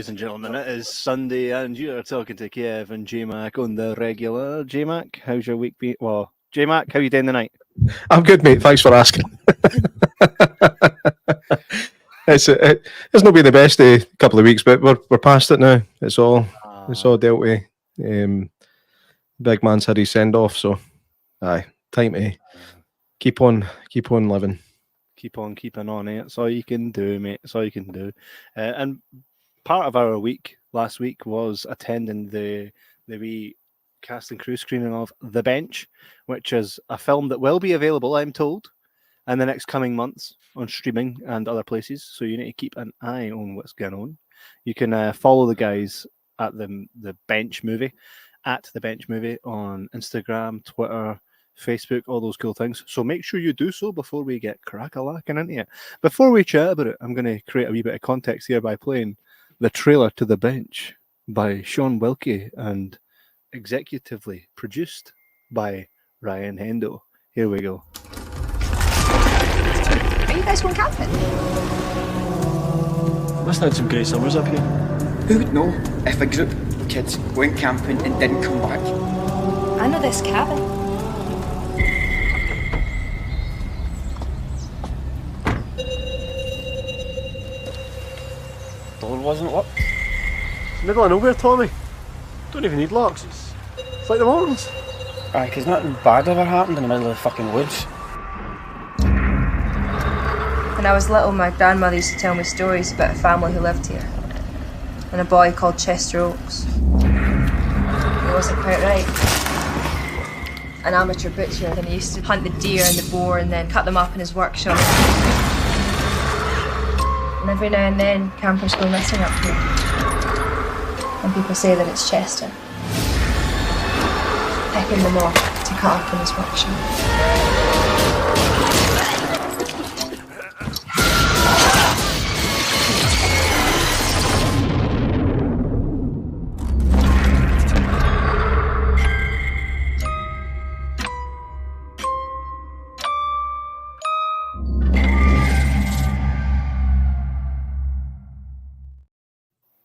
ladies and gentlemen. It is Sunday, and you are talking to Kev and Jay on the regular. J Mac, how's your week been? Well, J Mac, how you doing tonight? I'm good, mate. Thanks for asking. It's not been the best couple of weeks, but we're past it now. It's all dealt with. Big man's had his send off, so time to keep on living. Keep on keeping on, eh? It's all you can do, mate. It's all you can do. And part of our week last week was attending the wee cast and crew screening of The Bench, which is a film that will be available, I'm told, in the next coming months on streaming and other places. So you need to keep an eye on what's going on. You can follow the guys at the Bench Movie, at The Bench Movie on Instagram, Twitter, Facebook, all those cool things. So make sure you do so before we get crack-a-lacking into it. Before we chat about it, I'm going to create a wee bit of context here by playing the trailer to The Bench by Sean Wilkie and executively produced by Ryan Hendo. Here we go. Are you guys going camping? Must have had some great summers up here. Who would know if a group of kids went camping and didn't come back? I know this cabin. Door wasn't locked. Middle of nowhere, Tommy. Don't even need locks. It's like the mountains. Aye, 'cause nothing bad ever happened in the middle of the fucking woods. When I was little, my grandmother used to tell me stories about a family who lived here. And a boy called Chester Oaks. He wasn't quite right. An amateur butcher, and he used to hunt the deer and the boar and then cut them up in his workshop. And every now and then, campers go missing up here. And people say that it's Chester. Picking them off to cut up in his workshop.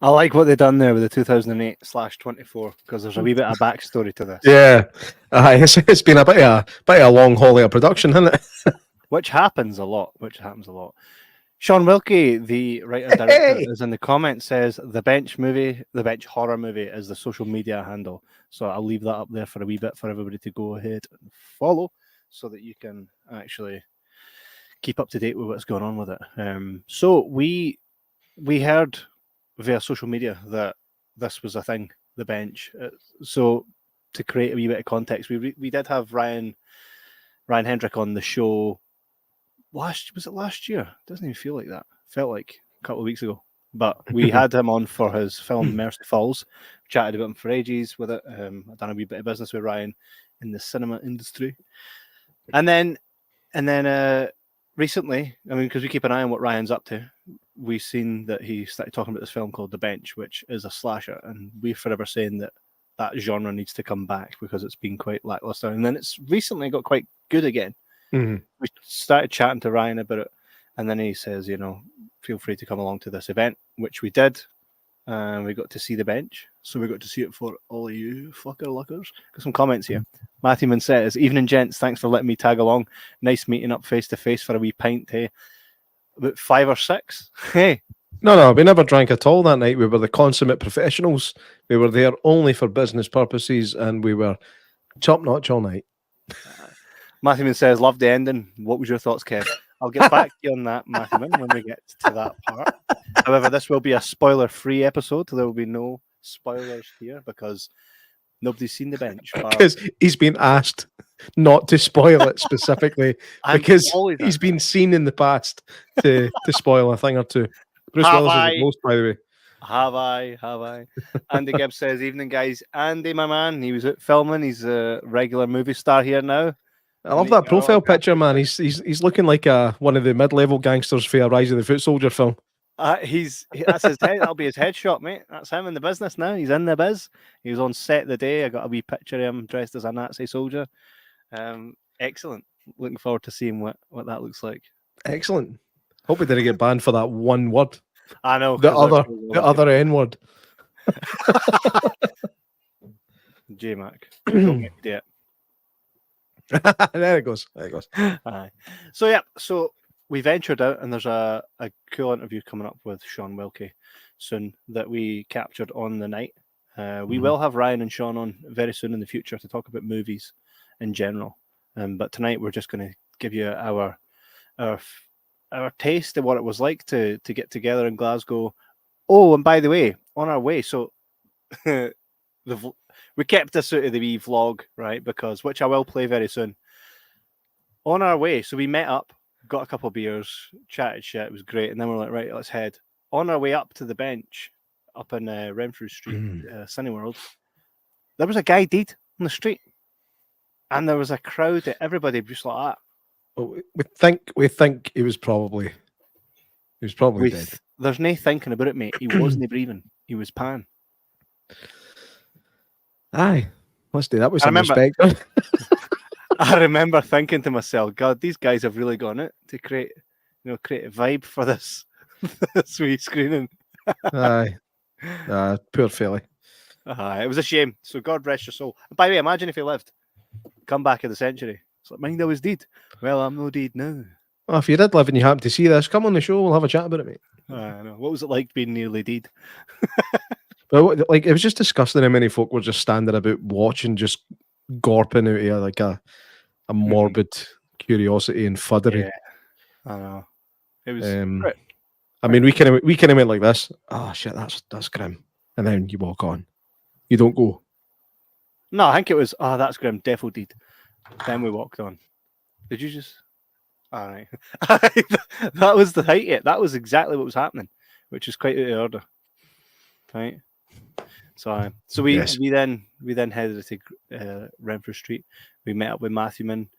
I like what they've done there with the 2008/24 because there's a wee bit of backstory to this. Yeah, it's been a bit of a long haul of production, hasn't it? Which happens a lot. Sean Wilkie, the writer-director, is in the comments, says The Bench horror movie is the social media handle. So I'll leave that up there for a wee bit for everybody to go ahead and follow so that you can actually keep up to date with what's going on with it. So we heard via social media that this was a thing, The Bench. So to create a wee bit of context, we did have Ryan Hendrick on the show was it last year? It doesn't even feel like that. Felt like a couple of weeks ago. But we had him on for his film Mercy Falls. Chatted about him for ages with it. I've done a wee bit of business with Ryan in the cinema industry. And then recently, I mean, because we keep an eye on what Ryan's up to, we've seen that he started talking about this film called The Bench, which is a slasher, and we're forever saying that genre needs to come back because it's been quite lackluster. And then it's recently got quite good again. Mm-hmm. We started chatting to Ryan about it, and then he says, feel free to come along to this event, which we did. We got to see The Bench, so we got to see it for all of you fucker luckers. Got some comments here. Matthewman says, "Evening, gents. Thanks for letting me tag along. Nice meeting up face to face for a wee pint. Hey, about 5 or 6. Hey, No, we never drank at all that night. We were the consummate professionals. We were there only for business purposes, and we were top notch all night." Matthewman says, "Love the ending. What was your thoughts, Kev?" I'll get back to you on that, Matthewman, when we get to that part. However, this will be a spoiler-free episode. There will be no spoilers here because nobody's seen The Bench. Because he's been asked not to spoil it specifically because he's been seen in the past to spoil a thing or two. Bruce Willis is the most, by the way. Have I? Andy Gibbs says, "Evening, guys. Andy, my man, he was out filming. He's a regular movie star here now. I love that profile picture, man. He's looking like one of the mid-level gangsters for a Rise of the Foot Soldier film. That's his head. That'll be his headshot, mate. That's him in the business now. He's in the biz. He was on set the day. I got a wee picture of him dressed as a Nazi soldier. Excellent. Looking forward to seeing what that looks like. Excellent. Hope we didn't get banned for that one word. I know. The 'cause other N word. J-Mac. Don't make me do it. There it goes. There it goes. Aye. So yeah, so we ventured out, and there's a cool interview coming up with Sean Wilkie soon that we captured on the night. We will have Ryan and Sean on very soon in the future to talk about movies in general. But tonight we're just going to give you our taste of what it was like to get together in Glasgow. Oh, and by the way, on our way, so we kept this out of the wee vlog, right? Because which I will play very soon. On our way, so we met up, got a couple of beers, chatted shit. It was great, and then we're like, right, let's head. On our way up to the bench, up in Renfrew Street, Cineworld, there was a guy dead on the street, and there was a crowd of everybody just like that. Well, we think he was probably dead. There's no thinking about it, mate. He wasn't breathing. He was pan. Aye, let's do that with I some remember- respect. I remember thinking to myself, God, these guys have really gone out to create a vibe for this this wee screening. Aye, poor Philly. It was a shame. So God rest your soul. By the way, imagine if he lived, come back of the century. It's like, mind I was dead. Well, I'm no dead now. Well, if you did live and you happen to see this, come on the show. We'll have a chat about it, mate. I know. What was it like being nearly dead? But it was just disgusting how many folk were just standing about watching, just gorping out here like a morbid curiosity and fuddery. Yeah, I know. It was. I mean, we kind of went like this. Oh shit, that's grim, and then you walk on. You don't go. No, I think it was. Oh, that's grim. Defo deed. Then we walked on. Did you just? All right. That was the height. It. That was exactly what was happening, which is quite out of order. Right. So we then headed to Renfrew Street. We met up with Matthewman,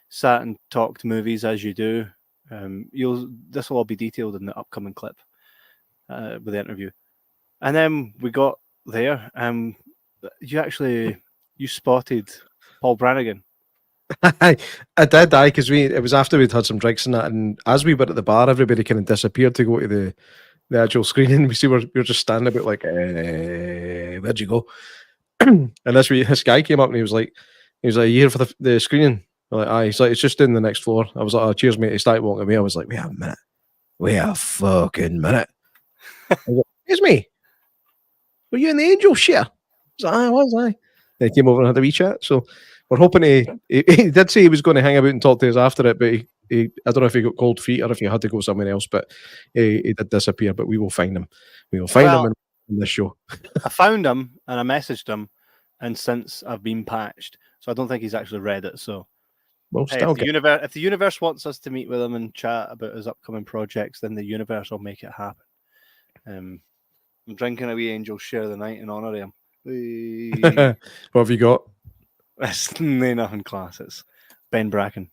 sat and talked movies as you do. This will all be detailed in the upcoming clip with the interview. And then we got there. You spotted Paul Brannigan. I did, because it was after we'd had some drinks and that, and as we were at the bar, everybody kind of disappeared to go to the actual screening. We were just standing about like, where'd you go? And this guy came up and he was like, "You here for the screening?" We're like, aye. He's like, "It's just in the next floor." I was like, "Oh, cheers, mate." He started walking away. I was like, "Wait a minute. Wait a fucking minute." I was like, "It's me. Were you in the Angel share?" I was like, "I was, aye." They came over and had a wee chat. So we're hoping he did say he was going to hang about and talk to us after it, but he I don't know if he got cold feet or if he had to go somewhere else, but he did disappear. But we will find him. We will find him in this show. I found him and I messaged him, and since I've been patched, so I don't think he's actually read it. So, well, hey, if the universe wants us to meet with him and chat about his upcoming projects, then the universe will make it happen. I'm drinking a wee Angel share of the night in honor of him. What have you got? It's nothing class. It's Ben Bracken.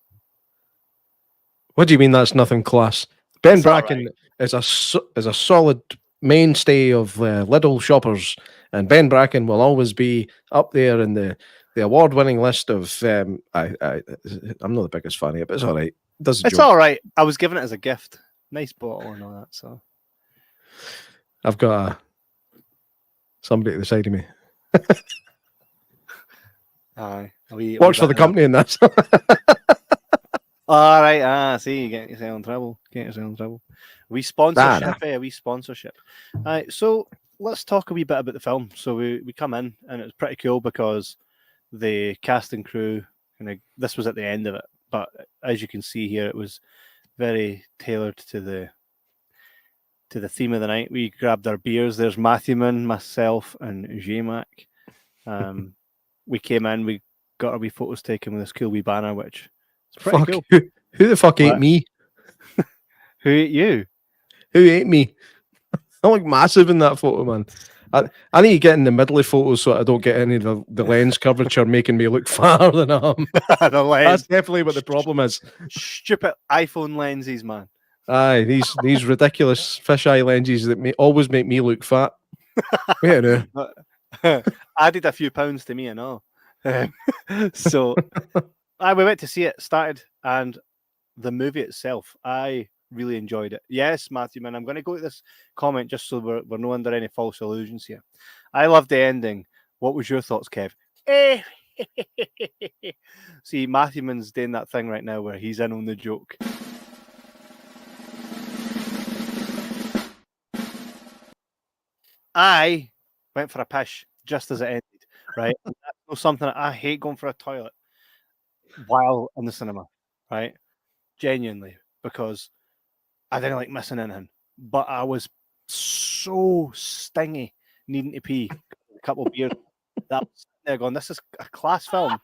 What do you mean that's nothing class? Ben It's Bracken is a solid mainstay of Lidl shoppers, and Ben Bracken will always be up there in the award-winning list of. I'm not the biggest fan of it, but it's all right. It's all right. I was given it as a gift. Nice bottle and all that. So I've got somebody at the side of me. Aye. Works for the company in that. All right. See, you get yourself in trouble. We sponsorship. We sponsorship. All right. So let's talk a wee bit about the film. So we come in, and it's pretty cool because the cast and crew, this was at the end of it, but as you can see here, it was very tailored to the theme of the night. We grabbed our beers. There's Matthewman, myself, and J-Mac. We came in, we got our wee photos taken with this cool wee banner, which is pretty cool. Who the fuck ate me? Who ate you? Who ate me? I look massive in that photo, man. I need to get in the middle of photos so I don't get any of the lens curvature making me look fatter than I am. The lens. That's definitely what the problem is. Stupid iPhone lenses, man. Aye, these ridiculous fisheye lenses that always make me look fat. Wait a minute. Added a few pounds to me and all. So we went to see it, started, and the movie itself, I Really enjoyed it. Yes, Matthewman, I'm going to go to this comment just so we're not under any false illusions here. I loved the ending. What was your thoughts, Kev? See, Matthewman's doing that thing right now where he's in on the joke. I went for a pish just as it ended, right? That's something I hate going for a toilet while in the cinema, right? Genuinely, because I didn't like missing anything, but I was so stingy needing to pee. A couple of beers. That was sitting there going, this is a class film.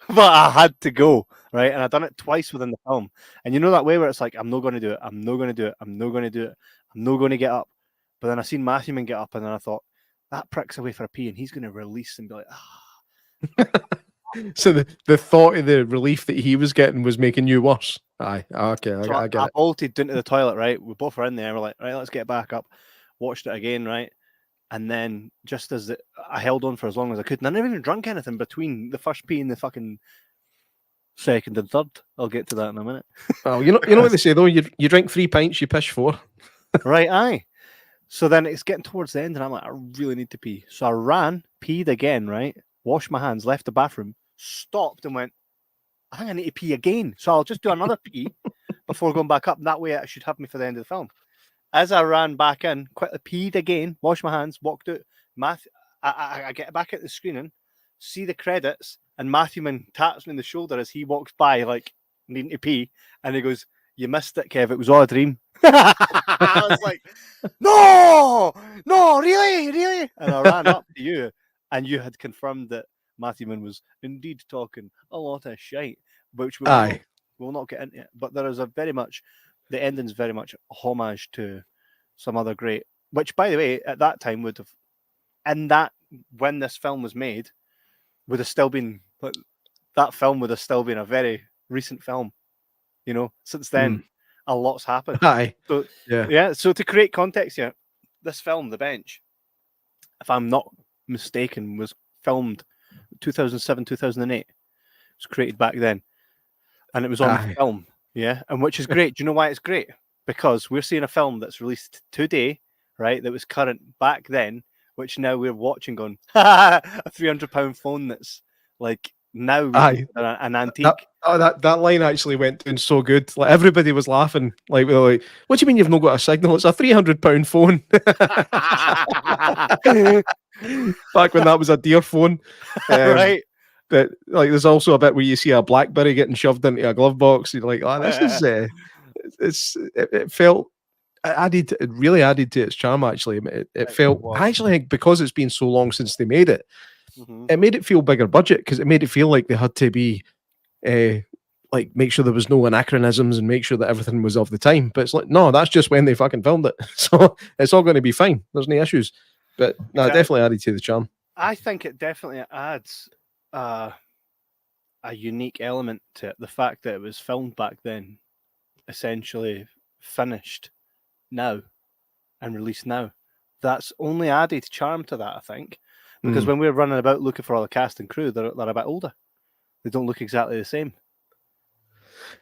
But I had to go, right? And I'd done it twice within the film. And you know that way where it's like, I'm not going to do it. I'm not going to do it. I'm not going to do it. I'm not going to get up. But then I seen Matthewman get up and then I thought, that prick's away for a pee and he's going to release and be like, ah. So the thought of the relief that he was getting was making you worse. Aye, okay, So I get I it. bolted into the toilet, right? We both were in there. We're like, right, let's get back up. Watched it again, right? And then just as I held on for as long as I could, and I never even drunk anything between the first pee and the fucking second and third. I'll get to that in a minute. Oh, you know what they say though. You drink 3 pints, you piss 4. Right, aye. So then it's getting towards the end, and I'm like, I really need to pee. So I ran, peed again, right? Washed my hands, left the bathroom, stopped, and went, I think I need to pee again. So I'll just do another pee before going back up. That way it should have me for the end of the film. As I ran back in, quickly peed again, washed my hands, walked out. I get back at the screening, see the credits, and Matthewman taps me on the shoulder as he walks by, like, needing to pee. And he goes, you missed it, Kev. It was all a dream. I was like, no, really? And I ran up to you, and you had confirmed that Matthewman was indeed talking a lot of shite, which we'll not get into it. But there is the ending's very much a homage to some other great, which, by the way, at that time would have, when this film was made, would have still been, that film would have still been a very recent film. You know, since then, a lot's happened. Aye. So, yeah. So to create context here, this film, The Bench, if I'm not mistaken, was filmed 2007, 2008. It was created back then. And it was on film. Yeah. And which is great. Do you know why it's great? Because we're seeing a film that's released today, right? That was current back then, which now we're watching going, a £300 phone that's like now an antique. That line actually went down so good. Like everybody was laughing. Like we were like, what do you mean you've not got a signal? It's a £300 phone. Back when that was a dear phone. Right. But like there's also a bit where you see a BlackBerry getting shoved into a glove box. You're like, oh, this is it felt it really added to its charm actually. It felt I actually think because it's been so long since they made it, it made it feel bigger budget because it made it feel like they had to be like make sure there was no anachronisms and make sure that everything was of the time. But it's like, no, that's just when they fucking filmed it. So it's all going to be fine. There's no issues. But no, it definitely added to the charm. I think it definitely adds a unique element to it. The fact that it was filmed back then, essentially finished now and released now. That's only added charm to that, I think. Because when we're running about looking for all the cast and crew, they're a bit older. They don't look exactly the same.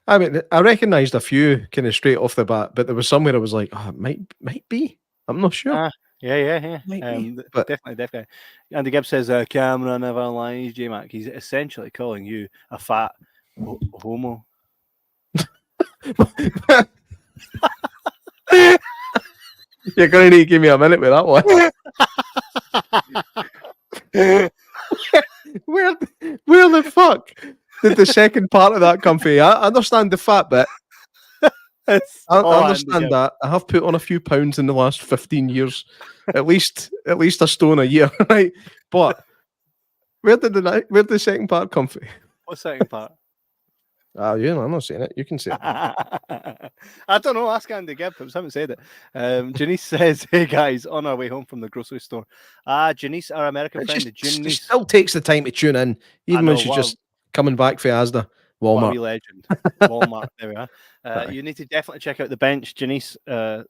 I mean, I recognised a few kind of straight off the bat, but there was somewhere I was like, oh, it might be. I'm not sure. Yeah. Definitely. Andy Gibbs says, camera never lies, J-Mac. He's essentially calling you a fat homo. You're going to need to give me a minute with that one. Where the fuck did the second part of that come from? I understand the fat bit. I understand that. I have put on a few pounds in the last 15 years, at least a stone a year, right? But where did the second part come from? What second part? I'm not saying it. You can say it. I don't know. Ask Andy Gibbs. I haven't said it. Janice says, "Hey guys, on our way home from the grocery store." Janice, our American friend, Janice still takes the time to tune in, even when she's just coming back for Asda. Walmart. What a wee legend. Walmart. There we are. You need to definitely check out The Bench, Janice.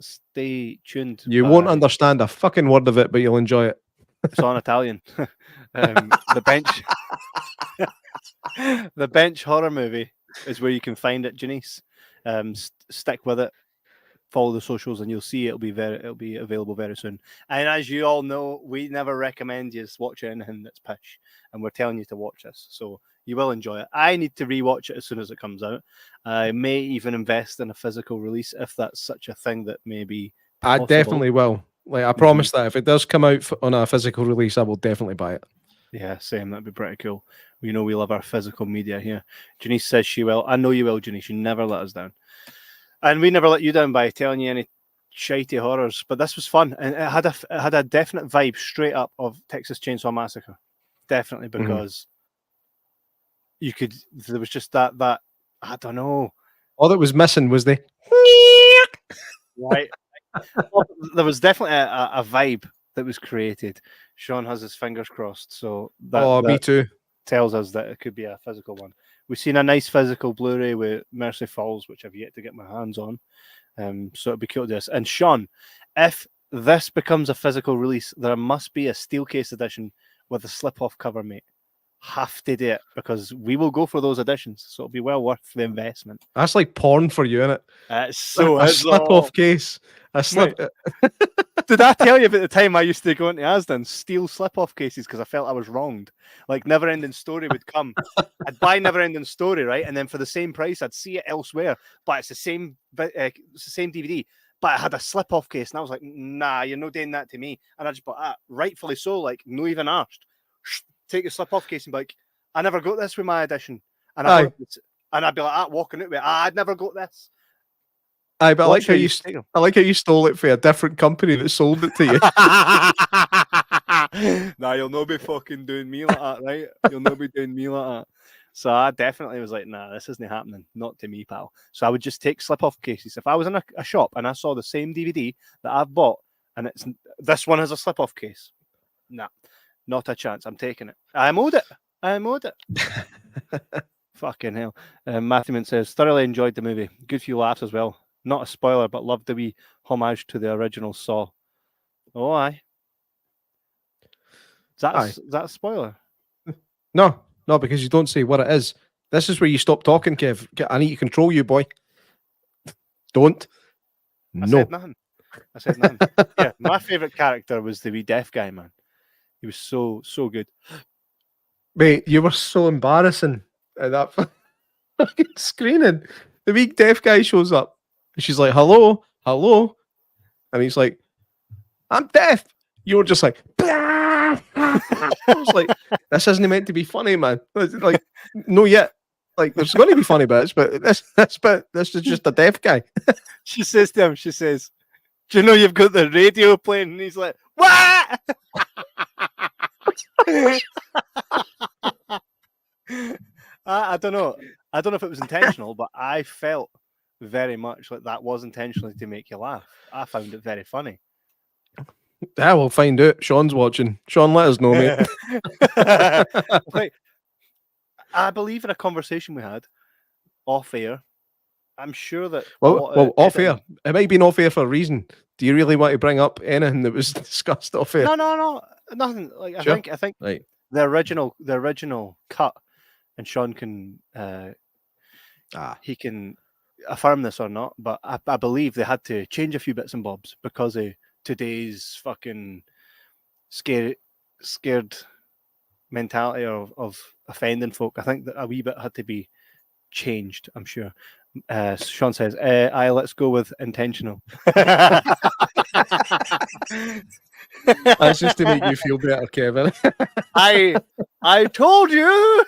Stay tuned. You won't understand a fucking word of it, but you'll enjoy it. It's on Italian. The Bench. The Bench horror movie is where you can find it, Janice. Stick with it. Follow the socials, and you'll see it'll be available very soon. And as you all know, we never recommend you watch anything that's pish, and we're telling you to watch this, so you will enjoy it. I need to rewatch it as soon as it comes out. I may even invest in a physical release if that's such a thing that may be possible. I definitely will. Like, I promise that if it does come out on a physical release, I will definitely buy it. Yeah, same. That'd be pretty cool. We know we love our physical media here. Janice says she will. I know you will, Janice. You never let us down. And we never let you down by telling you any shitey horrors. But this was fun. And it had a definite vibe straight up of Texas Chainsaw Massacre. Definitely, because there was just that, I don't know. All that was missing was the... Right. Well, there was definitely a vibe that was created. Sean has his fingers crossed, so that me too. Tells us that it could be a physical one. We've seen a nice physical Blu-ray with Mercy Falls, which I've yet to get my hands on. So it'd be cool to do this. And Sean, if this becomes a physical release, there must be a steel case edition with a slip-off cover, mate. Have to do it, because we will go for those editions, so it'll be well worth the investment. That's like porn for you, innit? It's so a slip-off case. A slip. Did I tell you about the time I used to go into Asda and steal slip-off cases because I felt I was wronged? Like Never Ending Story would come. I'd buy Never Ending Story, right? And then for the same price, I'd see it elsewhere. But it's the same DVD. But I had a slip-off case. And I was like, nah, you're not doing that to me. And I just bought that. Rightfully so, like, no even asked. Take your slip-off case and be like, I never got this with my edition. And I'd be like, walking out with it. I'd never got this. Aye, but I like how you stole it for a different company that sold it to you. Nah, you'll not be fucking doing me like that, right? You'll not be doing me like that. So I definitely was like, nah, this isn't happening. Not to me, pal. So I would just take slip-off cases. If I was in a shop and I saw the same DVD that I've bought and this one has a slip-off case, nah, not a chance. I'm taking it. I'm owed it. Fucking hell. Matthewman says, thoroughly enjoyed the movie. Good few laughs as well. Not a spoiler, but loved the wee homage to the original Saw. Oh, aye. Is that a spoiler? No, because you don't say what it is. This is where you stop talking, Kev. I need to control you, boy. Don't. I said nothing. Yeah, my favourite character was the wee deaf guy, man. He was so good. Mate, you were so embarrassing at that fucking screening. The wee deaf guy shows up. And she's like, hello. And he's like, I'm deaf. You were just like, I was like, this isn't meant to be funny, man. Like, no, yet. Like, there's going to be funny bits, but this is just a deaf guy. She says to him, do you know you've got the radio playing? And he's like, what? I don't know. I don't know if it was intentional, but I felt very much like that was intentionally to make you laugh. I found it very funny. Yeah, we'll find out. Sean's watching. Sean, let us know, mate. Wait, I believe in a conversation we had off air. I'm sure that well, off air. It might be off air for a reason. Do you really want to bring up anything that was discussed off air? No, nothing. Like sure. I think right. the original cut, and Sean can he can affirm this or not, but I believe they had to change a few bits and bobs because of today's fucking scared mentality of offending folk. I think that a wee bit had to be changed, I'm sure. Sean says, let's go with intentional. That's just to make you feel better, Kevin. I told you.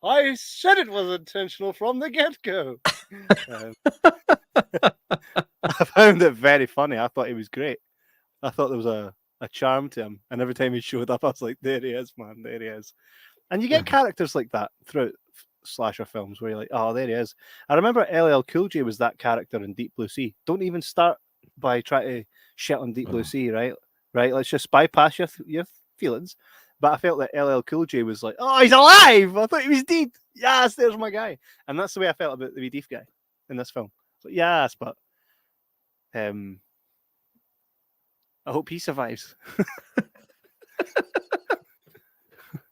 I said it was intentional from the get-go. I found it very funny. I thought he was great. I thought there was a charm to him. And every time he showed up, I was like, there he is, man. There he is. And you get characters like that throughout slasher films where you're like, oh, there he is. I remember LL Cool J was that character in Deep Blue Sea. Don't even start by trying to shit on Deep Blue Sea, right? Let's just bypass your feelings. But I felt that LL Cool J was like, oh, he's alive! I thought he was dead. Yes, there's my guy. And that's the way I felt about the wee deaf guy in this film. So yes, but I hope he survives.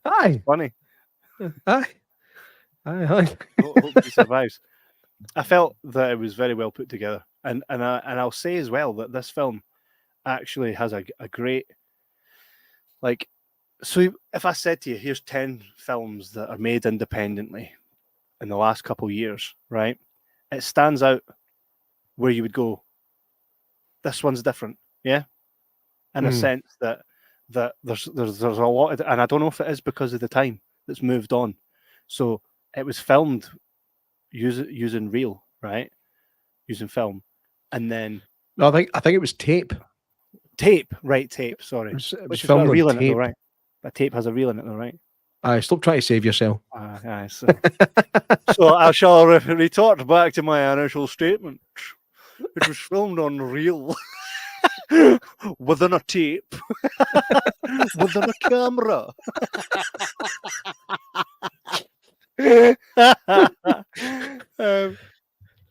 Aye. Funny. Aye. Aye. Hope he survives. I felt that it was very well put together, and I'll say as well that this film actually has a great, like, so if I said to you, here's 10 films that are made independently in the last couple of years, right? It stands out where you would go, this one's different, yeah, in a sense that there's a lot of, and I don't know if it is because of the time that's moved on. So it was filmed using reel, right? Using film, and then No, I think it was tape. Tape. Sorry, It was which has got filmed a on reel in it, though, tape. right? That tape has a reel in it, though, right? Aye, stop trying to save yourself. Aye, so I shall retort back to my initial statement. It was filmed on reel. Within a tape. Within a camera.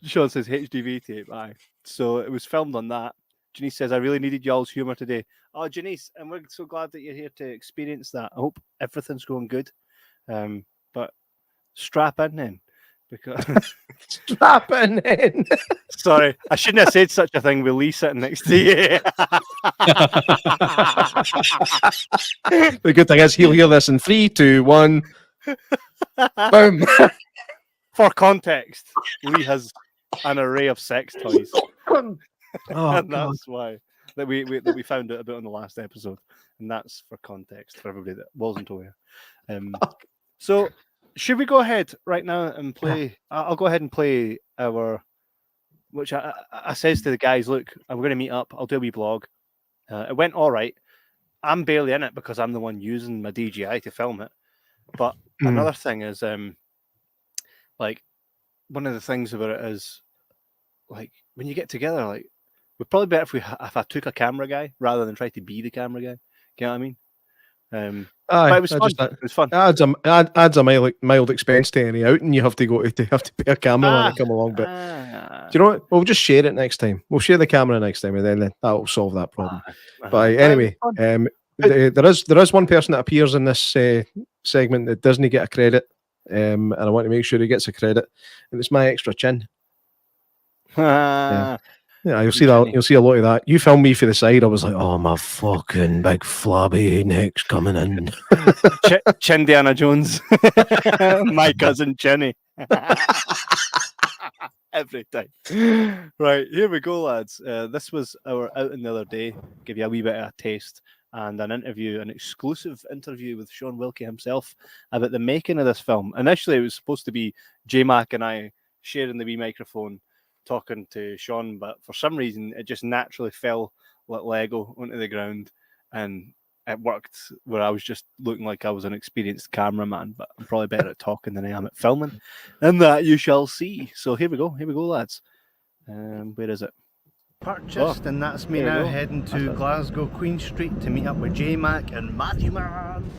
Sean says HDV tape. Aye. So it was filmed on that. Janice says, I really needed y'all's humour today. Oh, Janice, and we're so glad that you're here to experience that. I hope everything's going good. But strap in then. Because Strap in. sorry, I shouldn't have said such a thing with Lee sitting next to you. The good thing is he'll hear this in 3, 2, 1. Boom. For context, Lee has an array of sex toys. Oh, and God. that's why that we found out about in the last episode. And that's for context for everybody that wasn't aware. So should we go ahead right now and play? I'll go ahead and play our, which I says to the guys, look, I'm going to meet up. I'll do a wee blog. It went all right. I'm barely in it because I'm the one using my DJI to film it. But another thing is, like, one of the things about it is, like, when you get together, like, we're probably better if I took a camera guy rather than try to be the camera guy. You know what I mean? Aye, but it was fun. It was fun. Adds a mild expense to any outing. You have to pay a cameraman to come along. But do you know what? We'll just share it next time. We'll share the camera next time, and then that'll solve that problem. But anyway, there is one person that appears in this segment that doesn't get a credit, and I want to make sure he gets a credit, and it's my extra chin. Yeah, you'll see that. You'll see a lot of that. You filmed me for the side. I was like, "Oh, my fucking big flabby neck's coming in." Chindiana Jones, my cousin Chinny. Every time. Right, here we go, lads. This was our outing the other day. Give you a wee bit of a taste and an exclusive interview with Sean Wilkie himself about the making of this film. Initially, it was supposed to be J-Mac and I sharing the wee microphone, talking to Sean, but for some reason it just naturally fell like Lego onto the ground, and it worked where I was just looking like I was an experienced cameraman, but I'm probably better at talking than I am at filming, and that you shall see. So here we go, lads. Where is it? Purchased, and that's me now heading to Glasgow Queen Street to meet up with J-Mac and Matthewman.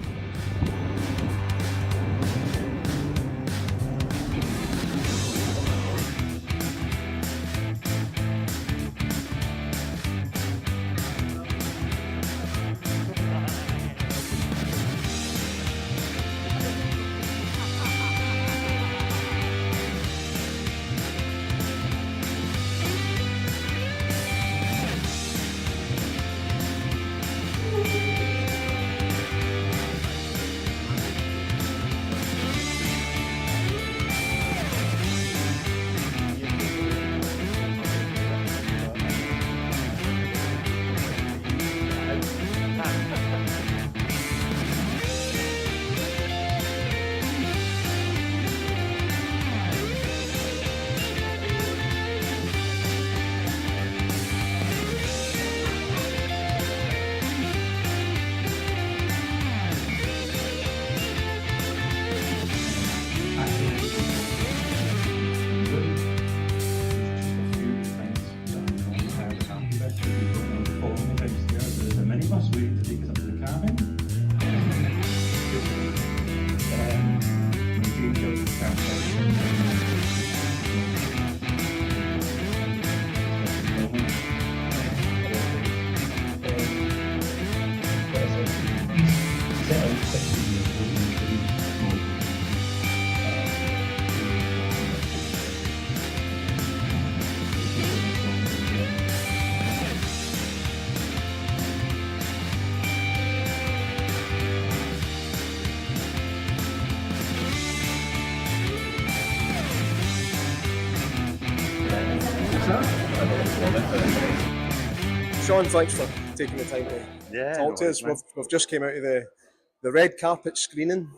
Sean, thanks for taking the time to talk to us. We've just came out of the red carpet screening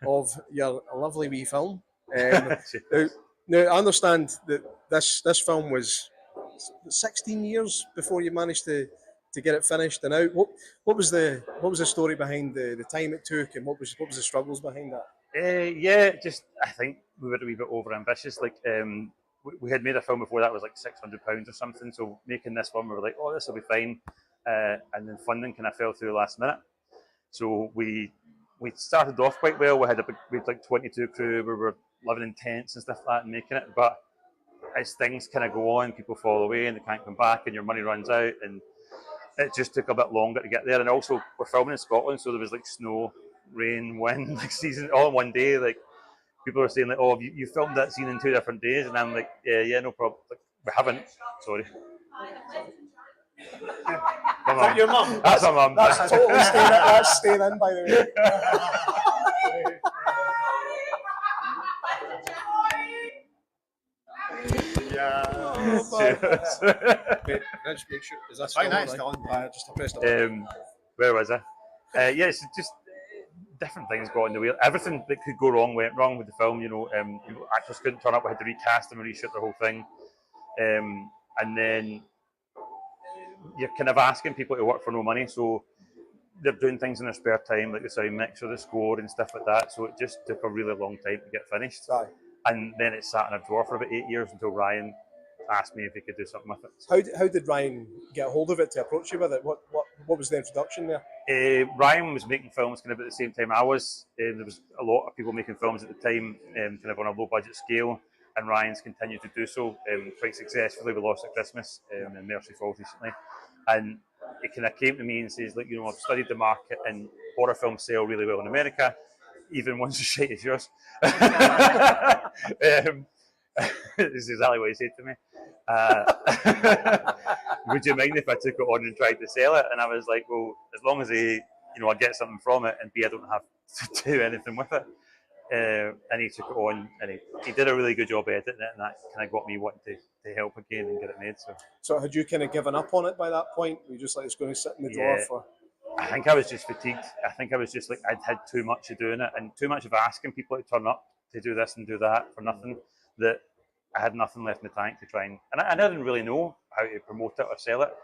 of your lovely wee film. Now, I understand that this film was 16 years before you managed to get it finished and out. What was the story behind the time it took, and what was the struggles behind that? I think we were a wee bit over ambitious. We had made a film before that was like £600 or something. So making this one, we were like, oh, this will be fine. And then funding kind of fell through last minute. So we started off quite well. We had like 22 crew. We were living in tents and stuff like that and making it. But as things kind of go on, people fall away and they can't come back, and your money runs out, and it just took a bit longer to get there. And also, we're filming in Scotland, so there was like snow, rain, wind, like season all in one day. Like people were saying, like, "Oh, you filmed that scene in 2 different days," and I'm like, "Yeah, no problem." Like, we haven't. Sorry. Is that your mum? That's my mum. That's totally staying in, by the way. Wait, let's make sure. Is that still on? Just to press the where was I? It's just different things got in the way. Everything that could go wrong went wrong with the film. Actors couldn't turn up. We had to recast them and reshoot the whole thing. And then you're kind of asking people to work for no money, so they're doing things in their spare time, like the sound mix or the score and stuff like that. So it just took a really long time to get finished. Aye. And then it sat in a drawer for about 8 years until Ryan asked me if he could do something with it. How did Ryan get hold of it to approach you with it? What was the introduction there? Ryan was making films kind of at the same time I was. There was a lot of people making films at the time, kind of on a low budget scale, and Ryan's continued to do so quite successfully. We Lost at Christmas and Mercy Falls recently, and he kind of came to me and says, like, I've studied the market and horror films sell really well in America, even ones as shite as yours. This is exactly what he said to me. Would you mind if I took it on and tried to sell it? And I was like, well, as long as I get something from it, and B, I don't have to do anything with it. And he took it on, and he did a really good job editing it, and that kind of got me wanting to help again and get it made. So had you kind of given up on it by that point? Were you just like, it's going to sit in the drawer for? I think I was just fatigued. I think I was just like, I'd had too much of doing it and too much of asking people to turn up to do this and do that for nothing, that I had nothing left in the tank to try and I didn't really know how to promote it or sell it.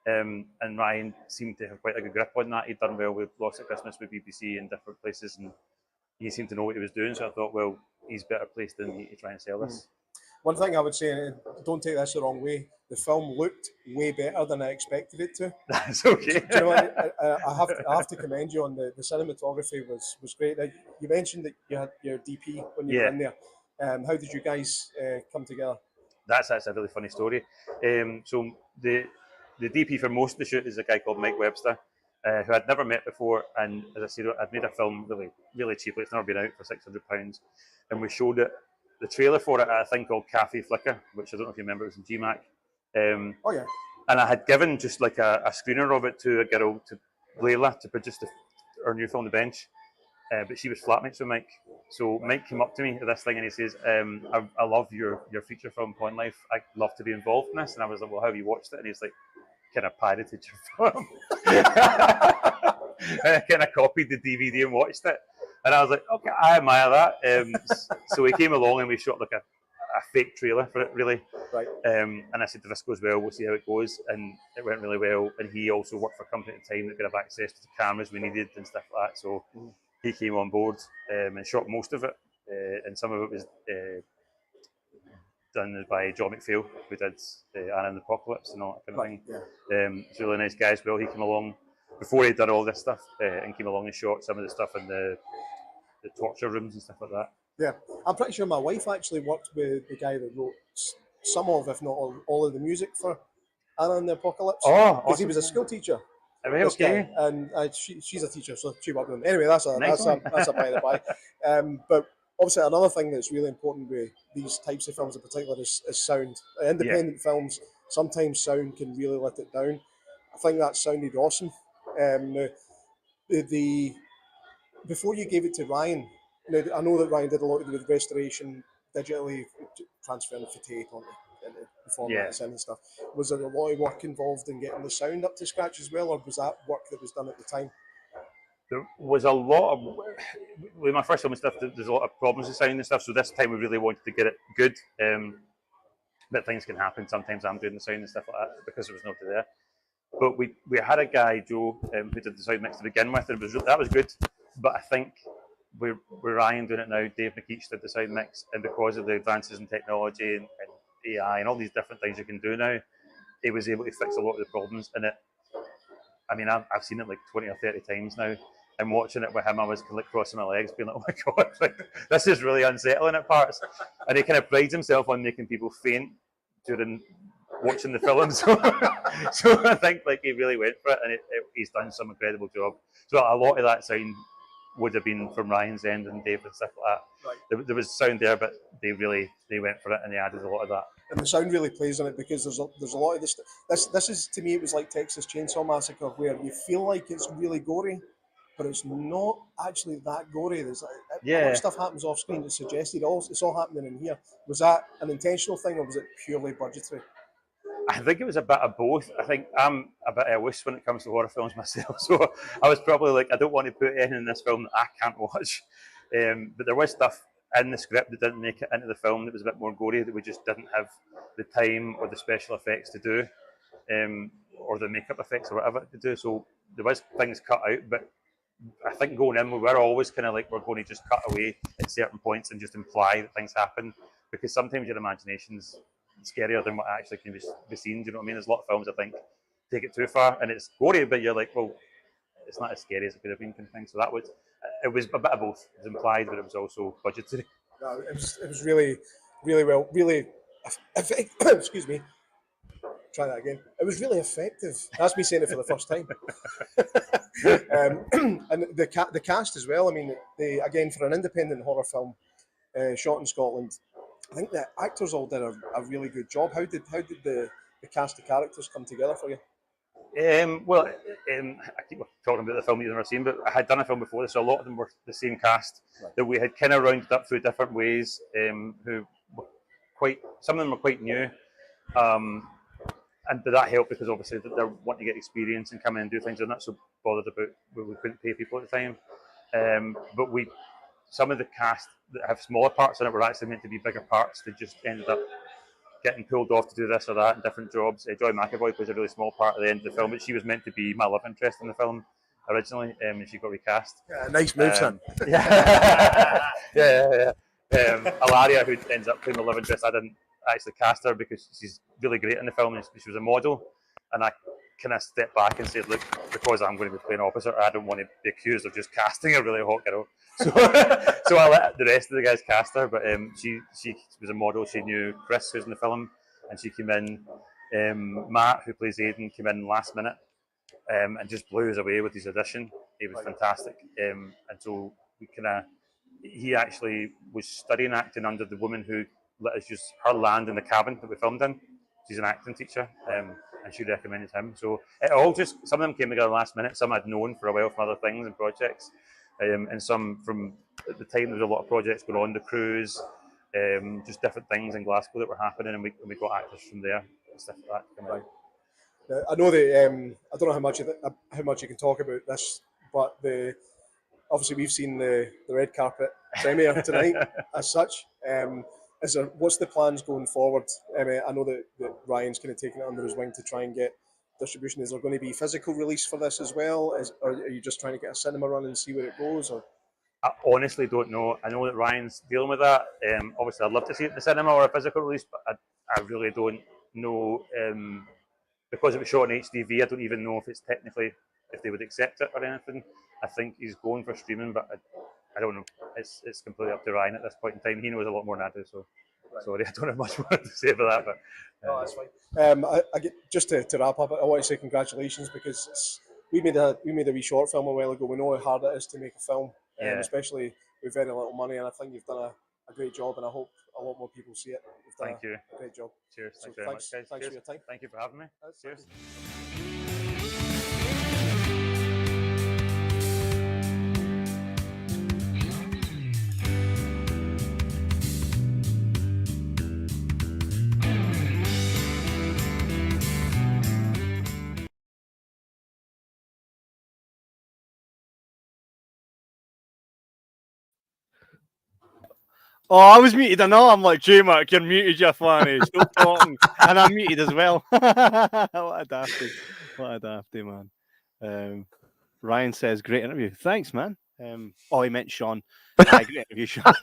And Ryan seemed to have quite a good grip on that. He'd done well with Lost at Christmas with BBC and different places, and he seemed to know what he was doing. So I thought, well, he's better placed than me to try and sell this. One thing I would say, and don't take this the wrong way, the film looked way better than I expected it to. That's okay. Do you know what? I have to commend you on the cinematography was great. You mentioned that you had your DP when you were in there. How did you guys come together? That's a really funny story. So the DP for most of the shoot is a guy called Mike Webster, who I'd never met before, and as I said, I'd made a film really, really cheaply. It's never been out for £600, and we showed it, the trailer for it, at a thing called Cafe Flicker, which I don't know if you remember, it was in GMAC. Oh yeah. And I had given just like a screener of it to a girl, to Layla, to produce our new film, The Bench, but she was flatmates with Mike. So Mike came up to me at this thing and he says, I love your feature film, Pawn Life. I'd love to be involved in this. And I was like, well, how have you watched it? And he's like, kind of pirated your film. And I kind of copied the DVD and watched it. And I was like, okay, I admire that. So he came along and we shot like a fake trailer for it, really. Right. And I said, if this goes well, we'll see how it goes. And it went really well. And he also worked for a company at the time that could have access to the cameras we needed and stuff like that. So he came on board and shot most of it. And some of it was done by John McPhail, who did Anna and the Apocalypse and all that kind of thing. Yeah. He's a really nice guy as well. He came along before he'd done all this stuff and came along and shot some of the stuff in the torture rooms and stuff like that. Yeah, I'm pretty sure my wife actually worked with the guy that wrote some of, if not all of the music for Anna and the Apocalypse. Oh, because he was a school teacher. Okay. And she's a teacher, so she worked with him. Anyway, that's a by the by. But obviously, another thing that's really important with these types of films in particular is sound. Independent films, sometimes sound can really let it down. I think that sounded awesome. Before you gave it to Ryan, I know that Ryan did a lot with restoration, digitally transferring the tape onto before that's in and stuff. Was there a lot of work involved in getting the sound up to scratch as well, or was that work that was done at the time? There was a lot of, with my first film and stuff, there's a lot of problems with sound and stuff, so this time we really wanted to get it good. But things can happen. Sometimes I'm doing the sound and stuff like that because there was nobody there. But we had a guy, Joe, who did the sound mix to begin with, and that was good. But I think with Ryan doing it now, Dave McKeach did the sound mix, and because of the advances in technology and AI and all these different things you can do now, he was able to fix a lot of the problems in it. I mean, I've seen it like 20 or 30 times now, and watching it with him, I was like crossing my legs, being like, oh my God, like, this is really unsettling at parts. And he kind of prides himself on making people faint during watching the film. So I think like he really went for it, and he's done some incredible job. So a lot of that sound would have been from Ryan's end and Dave and stuff like that. Right. There was sound there, but they went for it, and they added a lot of that. And the sound really plays on it because there's a lot of this. This is, to me, it was like Texas Chainsaw Massacre, where you feel like it's really gory, but it's not actually that gory. There's a lot of stuff happens off screen that suggested it's all happening in here. Was that an intentional thing, or was it purely budgetary? I think it was a bit of both. I think I'm a bit of a wuss when it comes to horror films myself, so I was probably like, I don't want to put anything in this film that I can't watch. But there was stuff in the script that didn't make it into the film that was a bit more gory, that we just didn't have the time or the special effects to do, or the makeup effects or whatever to do. So there was things cut out, but I think going in, we were always kind of like, we're going to just cut away at certain points and just imply that things happen, because sometimes your imagination's scarier than what actually can be seen. Do you know what I mean? There's a lot of films, I think, take it too far, and it's gory, but you're like, well, it's not as scary as it could have been, kind of thing. So it was a bit of both. It was implied, but it was also budgetary. No, it was really, really well, really effective. Excuse me. Try that again. It was really effective. That's me saying it for the first time. And the cast as well. I mean, again, for an independent horror film shot in Scotland, I think the actors all did a really good job. How did the cast of characters come together for you? I keep talking about the film you've never seen, but I had done a film before this, so a lot of them were the same cast that we had kind of rounded up through different ways. Who were some of them were quite new, but that helped because obviously they're wanting to get experience and come in and do things. They're not so bothered about we couldn't pay people at the time. But some of the cast that have smaller parts in it were actually meant to be bigger parts. They just ended up getting pulled off to do this or that in different jobs. Joy McAvoy plays a really small part at the end of the film, but she was meant to be my love interest in the film originally, and she got recast. Yeah, nice move, son. Yeah. Ilaria, who ends up playing the love interest, I didn't actually cast her because she's really great in the film, and she was a model, and I kind of stepped back and said, look, because I'm going to be playing opposite her, I don't want to be accused of just casting a really hot girl. So I let the rest of the guys cast her, but she was a model. She knew Chris, who's in the film, and she came in. Matt, who plays Aidan, came in last minute and just blew us away with his audition. He was fantastic. And so he actually was studying acting under the woman who let us use her land in the cabin that we filmed in. She's an acting teacher, and she recommended him. So it all just, some of them came together last minute. Some I'd known for a while from other things and projects. And some from at the time there was a lot of projects going on, the cruise, just different things in Glasgow that were happening, and we got actors from there and stuff like that coming out. Now, I know that I don't know how much you can talk about this, but obviously we've seen the red carpet premiere tonight as such. What's the plans going forward? I know that Ryan's kind of taking it under his wing to try and get distribution. Is there going to be physical release for this as well? Or are you just trying to get a cinema run and see where it goes? Or I honestly don't know. I know that Ryan's dealing with that. Obviously, I'd love to see it in the cinema or a physical release, but I really don't know. Because it was shot in HDV, I don't even know if it's technically, if they would accept it or anything. I think he's going for streaming, but I don't know. It's completely up to Ryan at this point in time. He knows a lot more than I do, so sorry, I don't have much more to say about that. But no, that's fine. I get, just to wrap up, I want to say congratulations, because we made a wee short film a while ago. We know how hard it is to make a film, especially with very little money, and I think you've done a great job, and I hope a lot more people see it. Thank you. A great job. Cheers. So Thanks very much, guys. Thanks for your time. Thank you for having me. Cheers. Oh, I was muted. I know. I'm like, J-Mac, you're muted, you fanny. Stop talking. And I'm muted as well. What a dafty. What a dafty, man. Ryan says, great interview. Thanks, man. Oh, he meant Sean. Great interview, Sean.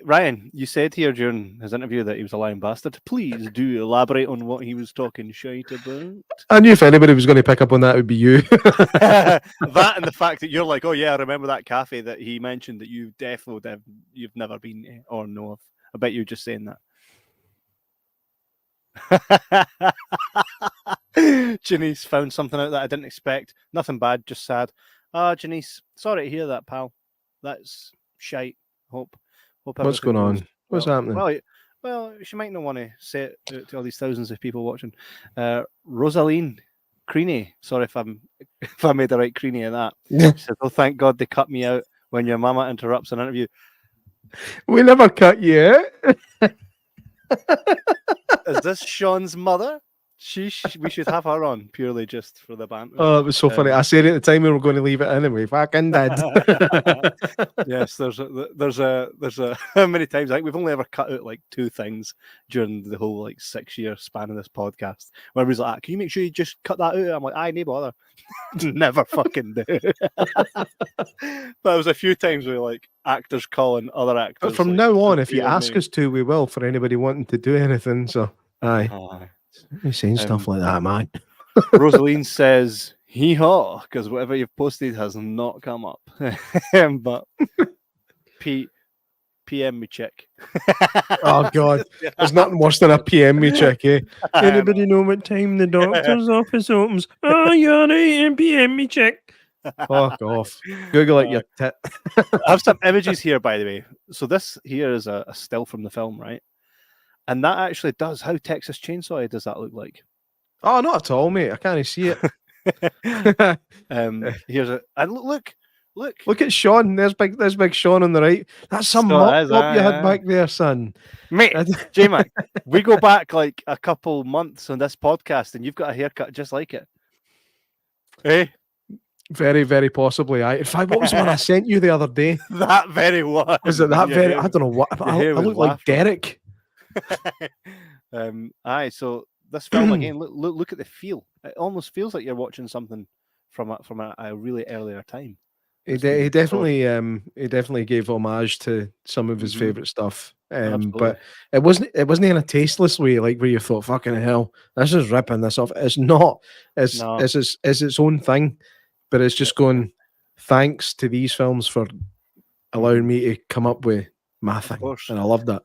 Ryan, you said here during his interview that he was a lying bastard. Please do elaborate on what he was talking shite about. I knew if anybody was going to pick up on that, it would be you. That and the fact that you're like, oh yeah, I remember that cafe that he mentioned that you've never been to or know of. I bet you were just saying that. Janice found something out that I didn't expect. Nothing bad, just sad. Janice, sorry to hear that, pal. That's shite. Hope What's going on? What's happening? Well, she might not want to say it to all these thousands of people watching. Rosaline Creaney. Sorry if I made the right Creaney of that. She said, "Oh, thank God they cut me out when your mama interrupts an interview." We never cut you out. Is this Sean's mother? We should have her on purely just for the banter. Oh, it was so funny. I said at the time we were going to leave it in, and we fucking did. Yes, there's a how many times? I think we've only ever cut out like 2 things during the whole like 6-year span of this podcast. Where everybody's like, "Can you make sure you just cut that out?" I'm like, "I no bother." Never fucking do. But there was a few times where like actors calling other actors. But from like, now on, if you ask us to, we will for anybody wanting to do anything. So, aye. You're saying stuff like that, man. Rosaline says, hee haw, because whatever you've posted has not come up. But PM me check. Oh, God. There's nothing worse than a PM me check, eh? Anybody know what time the doctor's office opens? Oh, you're right, and PM me check. Fuck off. Google it, your tit. I have some images here, by the way. So this here is a still from the film, right? And that actually does. How Texas Chainsaw does that look like? Oh, not at all, mate. I can't see it. Here's a and look at Sean. There's big Sean on the right. That's some mop job you had back there, son. Mate, J-Mac, we go back like a couple months on this podcast, and you've got a haircut just like it. Hey, very, very possibly. In fact, what was one I sent you the other day? That very one. Was it that very? I don't know what. I look like Derek. So this film again. Look at the feel. It almost feels like you're watching something from a really earlier time. He definitely gave homage to some of his favorite stuff. But it wasn't in a tasteless way, like where you thought, "Fucking hell, this is ripping this off." It's not. It's its own thing, but it's just going. Thanks to these films for allowing me to come up with my thing, and I love that.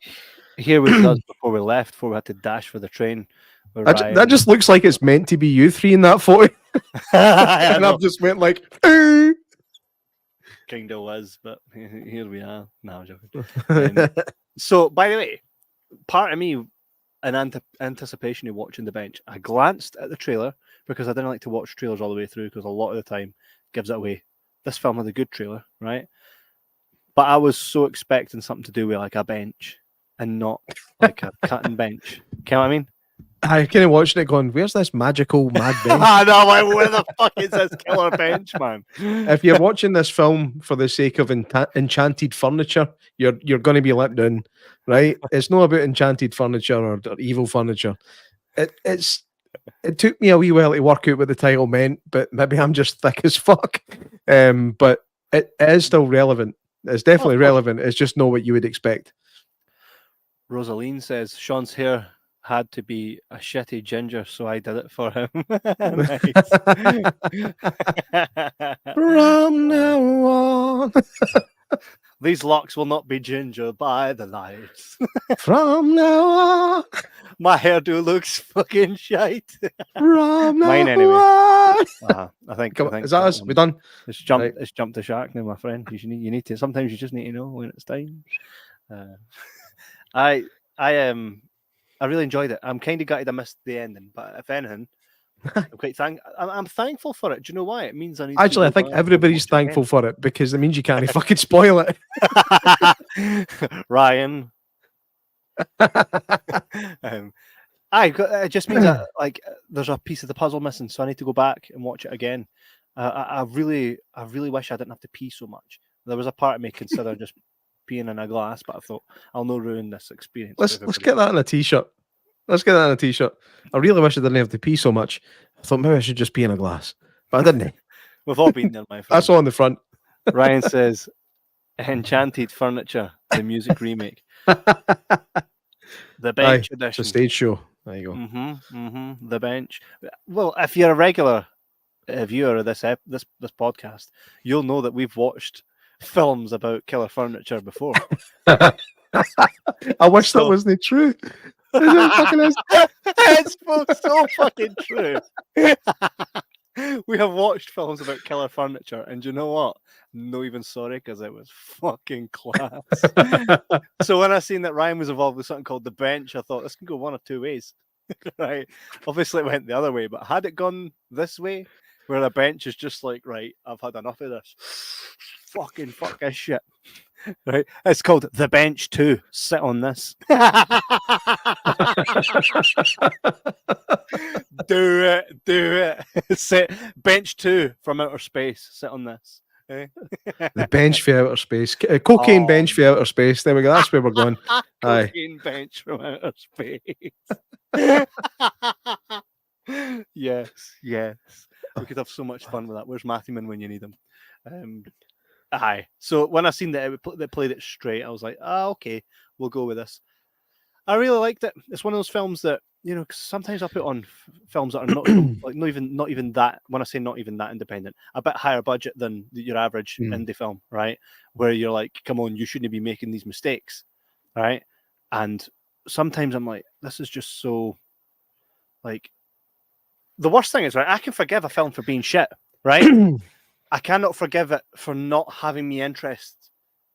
Here we does before we left, before we had to dash for the train. That just looks like it's meant to be you three in that photo. And I've just went like, kind of was, but here we are. No, I'm joking. So, by the way, part of me, in anticipation of watching The Bench, I glanced at the trailer because I didn't like to watch trailers all the way through because a lot of the time gives it away. This film had a good trailer, right? But I was so expecting something to do with like a bench and not like a cutting bench. You know what I mean? I kind of watching it going, where's this magical mad bench? I know, like, where the fuck is this killer bench, man? If you're watching this film for the sake of enchanted furniture, you're going to be let down, right? It's not about enchanted furniture or evil furniture. It took me a wee while to work out what the title meant, but maybe I'm just thick as fuck. But it is still relevant. It's definitely relevant. It's just not what you would expect. Rosaline says Sean's hair had to be a shitty ginger, so I did it for him. From now on, these locks will not be ginger by the lights. From now on, my hairdo looks fucking shite. From now mine anyway. I think. Is that us? We done? It's jumped the shark now, my friend. You need to. Sometimes you just need to know when it's time. I really enjoyed it. I'm kind of gutted I missed the ending, but if anything, I'm thankful for it. Do you know why? It means I need. Actually, I think everybody's thankful for it because it means you can't fucking spoil it. Ryan. It just means that like there's a piece of the puzzle missing, so I need to go back and watch it again. I really wish I didn't have to pee so much. There was a part of me consider just peeing in a glass, but I thought I'll not ruin this experience. Let's get that in a t-shirt. Let's get that in a t-shirt. I really wish I didn't have to pee so much. I thought maybe I should just pee in a glass, but I didn't. We've all been there, my friend. That's all on the front. Ryan says, Enchanted Furniture, the music remake. The Bench edition. It's a stage show. There you go. The Bench. Well, if you're a regular viewer of this podcast, you'll know that we've watched films about killer furniture before. I wish that wasn't true. It's so fucking true. We have watched films about killer furniture, and you know what? No, even sorry, because it was fucking class. So when I seen that Ryan was involved with something called The Bench, I thought this can go one of two ways. Right? Obviously, it went the other way, but had it gone this way, where The Bench is just like, right, I've had enough of this. Fuck this shit. Right? It's called The Bench 2. Sit on this. Do it. Sit Bench 2 from outer space. Sit on this. The bench for outer space. Cocaine bench for outer space. There we go. That's where we're going. Cocaine bench from outer space. Yes. We could have so much fun with that. Where's Matthewman when you need him? So when I seen that they played it straight, I was like, okay, we'll go with this. I really liked it. It's one of those films that, cause sometimes I put on films that are not not even that. When I say not even that independent, a bit higher budget than your average indie film, right? Where you're like, come on, you shouldn't be making these mistakes, right? And sometimes I'm like, this is just so, like, the worst thing is, right, I can forgive a film for being shit, right? I cannot forgive it for not having me interest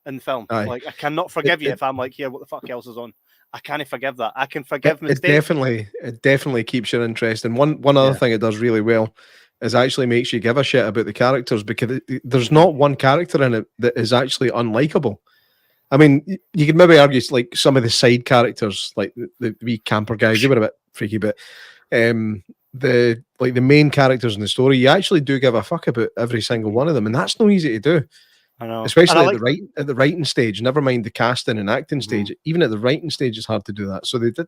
in film. Like, I cannot forgive you if I'm like, here, what the fuck else is on? I can't forgive that. I can forgive mistakes. It definitely keeps your interest. And one other thing it does really well is actually makes you give a shit about the characters, because there's not one character in it that is actually unlikable. I mean, you could maybe argue like some of the side characters, like the wee camper guys, they were a bit freaky, but the main characters in the story, you actually do give a fuck about every single one of them, and that's not easy to do. I know, especially at the writing stage. Never mind the casting and acting stage. Even at the writing stage, it's hard to do that. So they did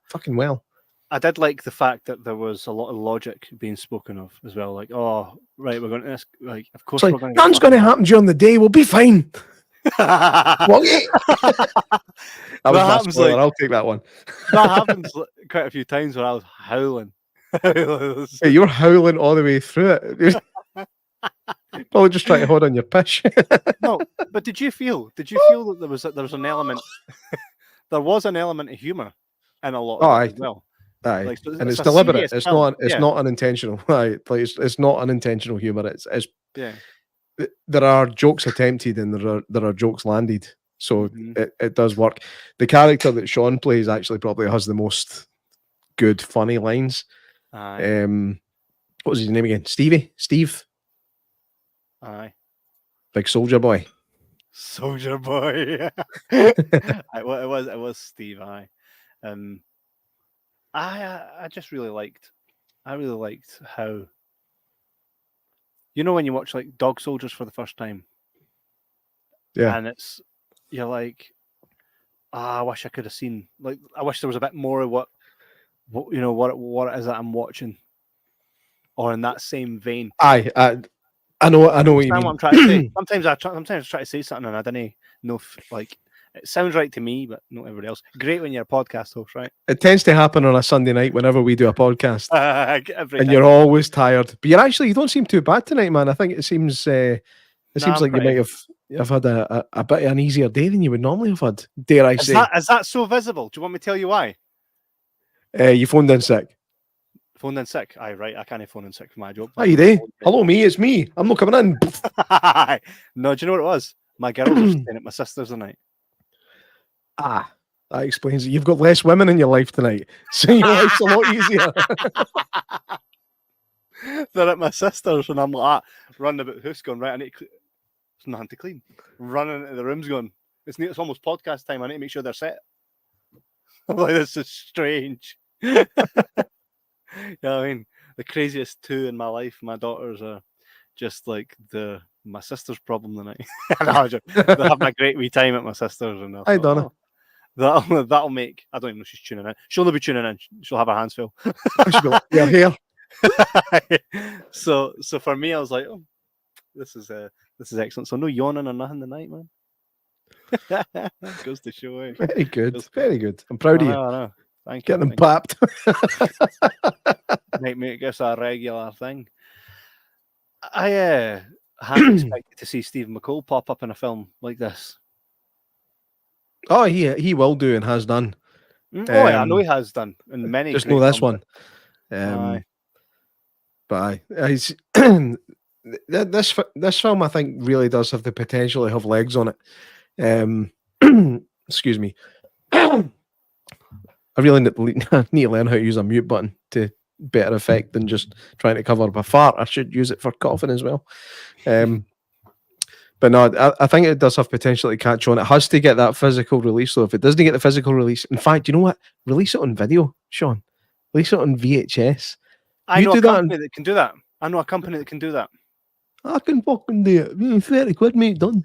fucking well. I did like the fact that there was a lot of logic being spoken of as well. Like, oh, right, we're going to this. Like, of course, we're going to. Nothing's going to happen during the day. We'll be fine. That happens. I'll take that one. That happens quite a few times where I was howling. Hey, you were howling all the way through it. Probably just trying to hold on your pish. No, but did you feel that there was an element? There was an element of humor in a lot of it as well. Like, so and it's deliberate. It's not unintentional. Right? Like it's not unintentional humor. It's there are jokes attempted and there are jokes landed. So it does work. The character that Sean plays actually probably has the most good funny lines. What was his name again? Steve. Aye. Big soldier boy. It was Steve. I just really liked how, when you watch like Dog Soldiers for the first time, and you're like, I wish I could have seen, like, I wish there was a bit more of what it is that I'm watching, or in that same vein. I know what you mean. What I'm trying to say. Sometimes I try to say something and I don't know like it sounds right to me, but not everybody else. Great when you're a podcast host, right? It tends to happen on a Sunday night whenever we do a podcast, and you're always tired. But you don't seem too bad tonight, man. I think it seems like you might have had a bit of an easier day than you would normally have had. Dare I say? Is that so visible? Do you want me to tell you why? You phoned in sick. Phoned in sick? Aye, right. I can't phone in sick for my job. How you doing? Hello, me. It's me. I'm not coming in. No, do you know what it was? My girls were staying at my sister's tonight. That explains it. You've got less women in your life tonight, so your life's a lot easier. They're at my sister's, and I'm like, running about the house going, right, I need to there's nothing to clean. Running into the rooms going, it's almost podcast time. I need to make sure they're set. I'm like, this is strange. I mean, the craziest two in my life, my daughters are just like the my sister's problem tonight. No, they're having a great wee time at my sister's, and Hi, Donna. That'll make. I don't even know if she's tuning in. She'll not be tuning in. She'll have her hands full. She'll be like, "You're here." So for me, I was like, oh, this is excellent. So no yawning or nothing tonight, man. Goes to show. Eh? Very good. Very good. I'm proud of you. I know. Thank you. Get them papped. Might make this a regular thing. I hadn't expected to see Stephen McCall pop up in a film like this. Oh, he will do and has done. Oh, yeah, I know he has done in many. Just know this one. But he's this film, I think, really does have the potential to have legs on it. Excuse me. I really need to learn how to use a mute button to better effect than just trying to cover up a fart. I should use it for coughing as well. But no, I think it does have potential to catch on. It has to get that physical release, though. If it doesn't get the physical release, in fact, you know what? Release it on video, Sean. Release it on VHS. I know a company that can do that. I know a company that can do that. I can fucking do it. 30 quid, mate, done.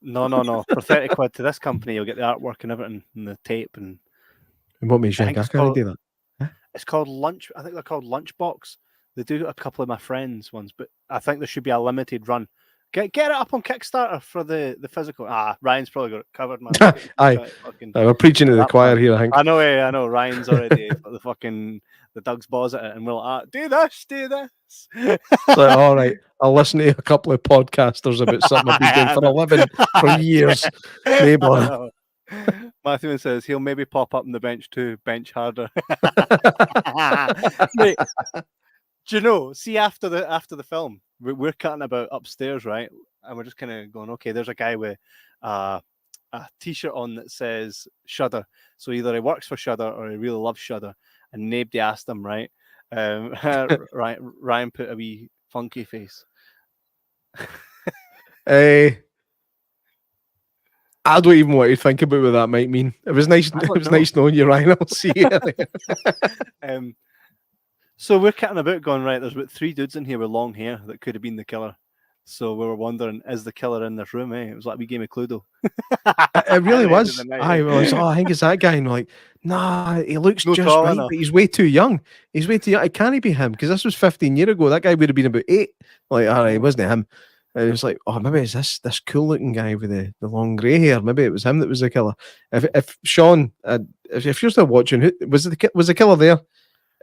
No. For 30 quid to this company, you'll get the artwork and everything, and the tape. And what makes you think I can't do that? Huh? It's called Lunch. I think they're called Lunchbox. They do a couple of my friends' ones, but I think there should be a limited run. Get it up on Kickstarter for the physical. Ryan's probably got it covered, man. We're preaching to the choir here, I think. I know. Ryan's already got the Doug's balls at it, and we're like, do this. So, all right, I'll listen to a couple of podcasters about something I've been doing for a living for years. Matthewman says he'll maybe pop up on the bench too. Bench harder. Mate, do you know? See, after the film, we're cutting about upstairs, right? And we're just kind of going, okay, there's a guy with a T-shirt on that says Shudder. So either he works for Shudder or he really loves Shudder. And nobody asked him, right? Ryan put a wee funky face. I don't even want to think about what that might mean. It was nice. It was nice knowing you, Ryan. I'll see you. So we're cutting about going, right, there's about 3 dudes in here with long hair that could have been the killer. So we were wondering, is the killer in this room? It was like we game of Cluedo. It really was. I think it's that guy. And we're like, nah, he looks just right, but he's way too young. It can't be him, because this was 15 years ago. That guy would have been about 8. Like, all right, it wasn't him. And it was like, oh, maybe it's this cool looking guy with the long grey hair. Maybe it was him that was the killer. If Sean, if you're still watching, was the killer there?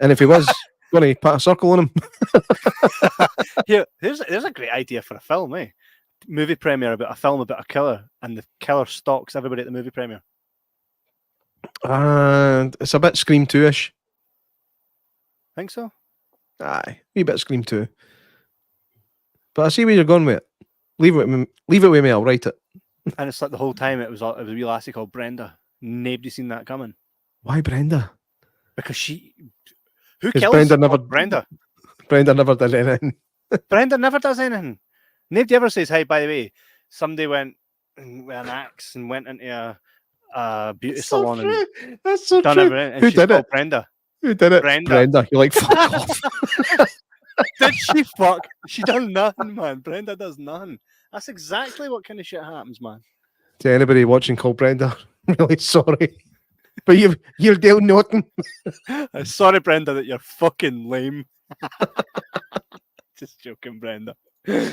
And if he was, going to put a circle on him. Here, there's a great idea for a film, eh? Movie premiere about a film about a killer, and the killer stalks everybody at the movie premiere. It's a bit Scream 2-ish. Think so? Aye, wee bit Scream 2. But I see where you're going with it. Leave it with me. I'll write it. And it's like the whole time it was a wee lassie called Brenda. Nobody seen that coming. Why Brenda? Because who kills Brenda? Brenda never did anything. Brenda never does anything. Nobody ever says, hey, by the way, somebody went with an axe and went into a beauty salon. That's so done true. Everything, Who did it? Brenda. Who did it? Brenda. You're like, fuck off. Did she fuck? She done nothing, man. Brenda does nothing. That's exactly what kind of shit happens, man. To anybody watching called Brenda, I'm really sorry. But you're doing nothing. Sorry, Brenda, that you're fucking lame. Just joking, Brenda.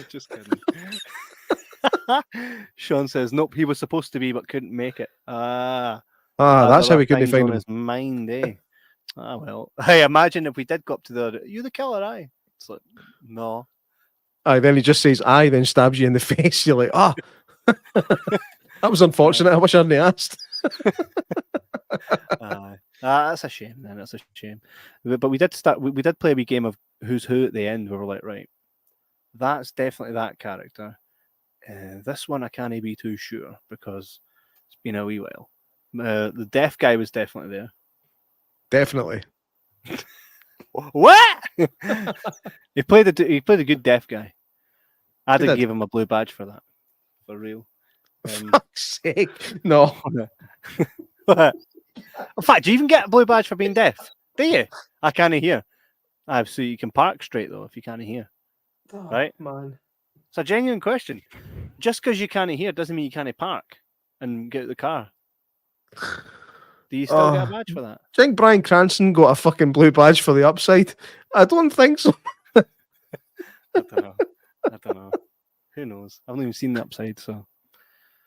Just kidding. Sean says, nope, he was supposed to be but couldn't make it. That's how we couldn't find him. His mind, eh? Well. Hey, imagine if we did go up to you the killer, aye? It's like, no. Then he just says aye, then stabs you in the face. You're like, that was unfortunate. I wish I hadn't asked. That's a shame, then. That's a shame. But we did play a wee game of who's who at the end. We were like, right, that's definitely that character. This one I can't be too sure because it's been a wee while. The deaf guy was definitely there. Definitely. What? he played a good deaf guy. I'd have give him a blue badge for that. For real. Fuck's sake. No. In fact, do you even get a blue badge for being deaf? Do you? I can't hear. So you can park straight though if you can't hear. Right? Man. It's a genuine question. Just because you can't hear doesn't mean you can't park and get out the car. Do you still get a badge for that? Do you think Bryan Cranston got a fucking blue badge for the upside? I don't think so. I don't know. Who knows? I've not even seen the upside, so.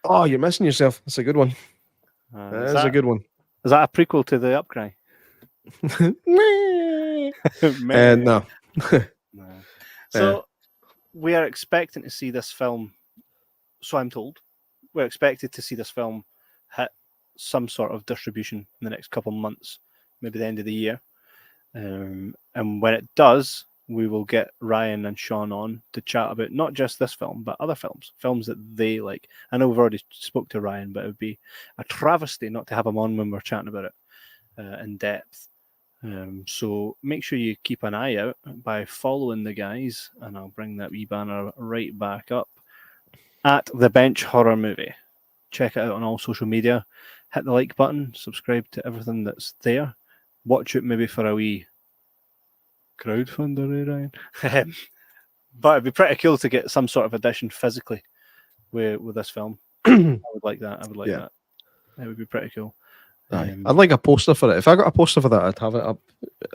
Oh, you're missing yourself. That's a good one. That's a good one. Is that a prequel to the Upcry? No. No. So we are expecting to see this film. So I'm told we're expected to see this film hit some sort of distribution in the next couple of months, maybe the end of the year. And when it does, we will get Ryan and Sean on to chat about not just this film, but other films that they like. I know we've already spoke to Ryan, but it would be a travesty not to have him on when we're chatting about it in depth. So make sure you keep an eye out by following the guys, and I'll bring that wee banner right back up at The Bench Horror Movie. Check it out on all social media. Hit the like button, subscribe to everything that's there. Watch it maybe for a wee crowdfunder, Ryan. But it'd be pretty cool to get some sort of edition physically with this film. I would like that. That. It would be pretty cool. I'd like a poster for it. If I got a poster for that, I'd have it up.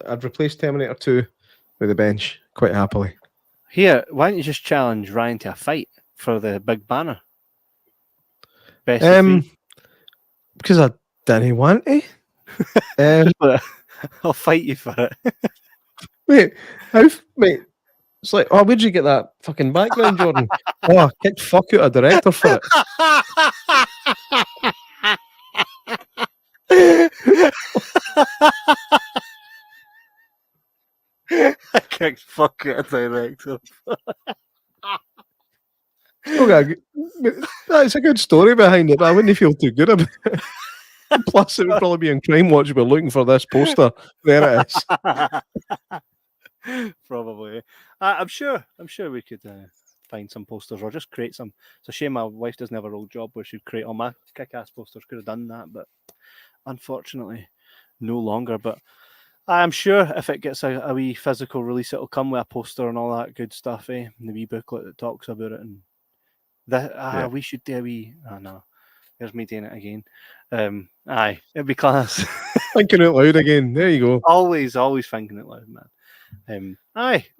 I'd replace Terminator 2 with The Bench quite happily. Here, why don't you just challenge Ryan to a fight for the big banner? Best of three. Because I didn't want to. I'll fight you for it. Wait, it's like, oh, where'd you get that fucking background, Jordan? Oh, I kicked fuck out a director for it. I kicked fuck out a director. Okay, that's a good story behind it, but I wouldn't feel too good about it. Plus, it would probably be on Crime Watch. We're looking for this poster. There it is. Probably. I'm sure we could find some posters or just create some. It's a shame my wife doesn't have a real job where she'd create all my kick-ass posters. Could have done that, but unfortunately, no longer. But I'm sure if it gets a wee physical release, it'll come with a poster and all that good stuff, And the wee booklet that talks about it. And we should do a wee. Oh no, there's me doing it again. It'd be class. Thinking out loud again. There you go. Always thinking out loud, man.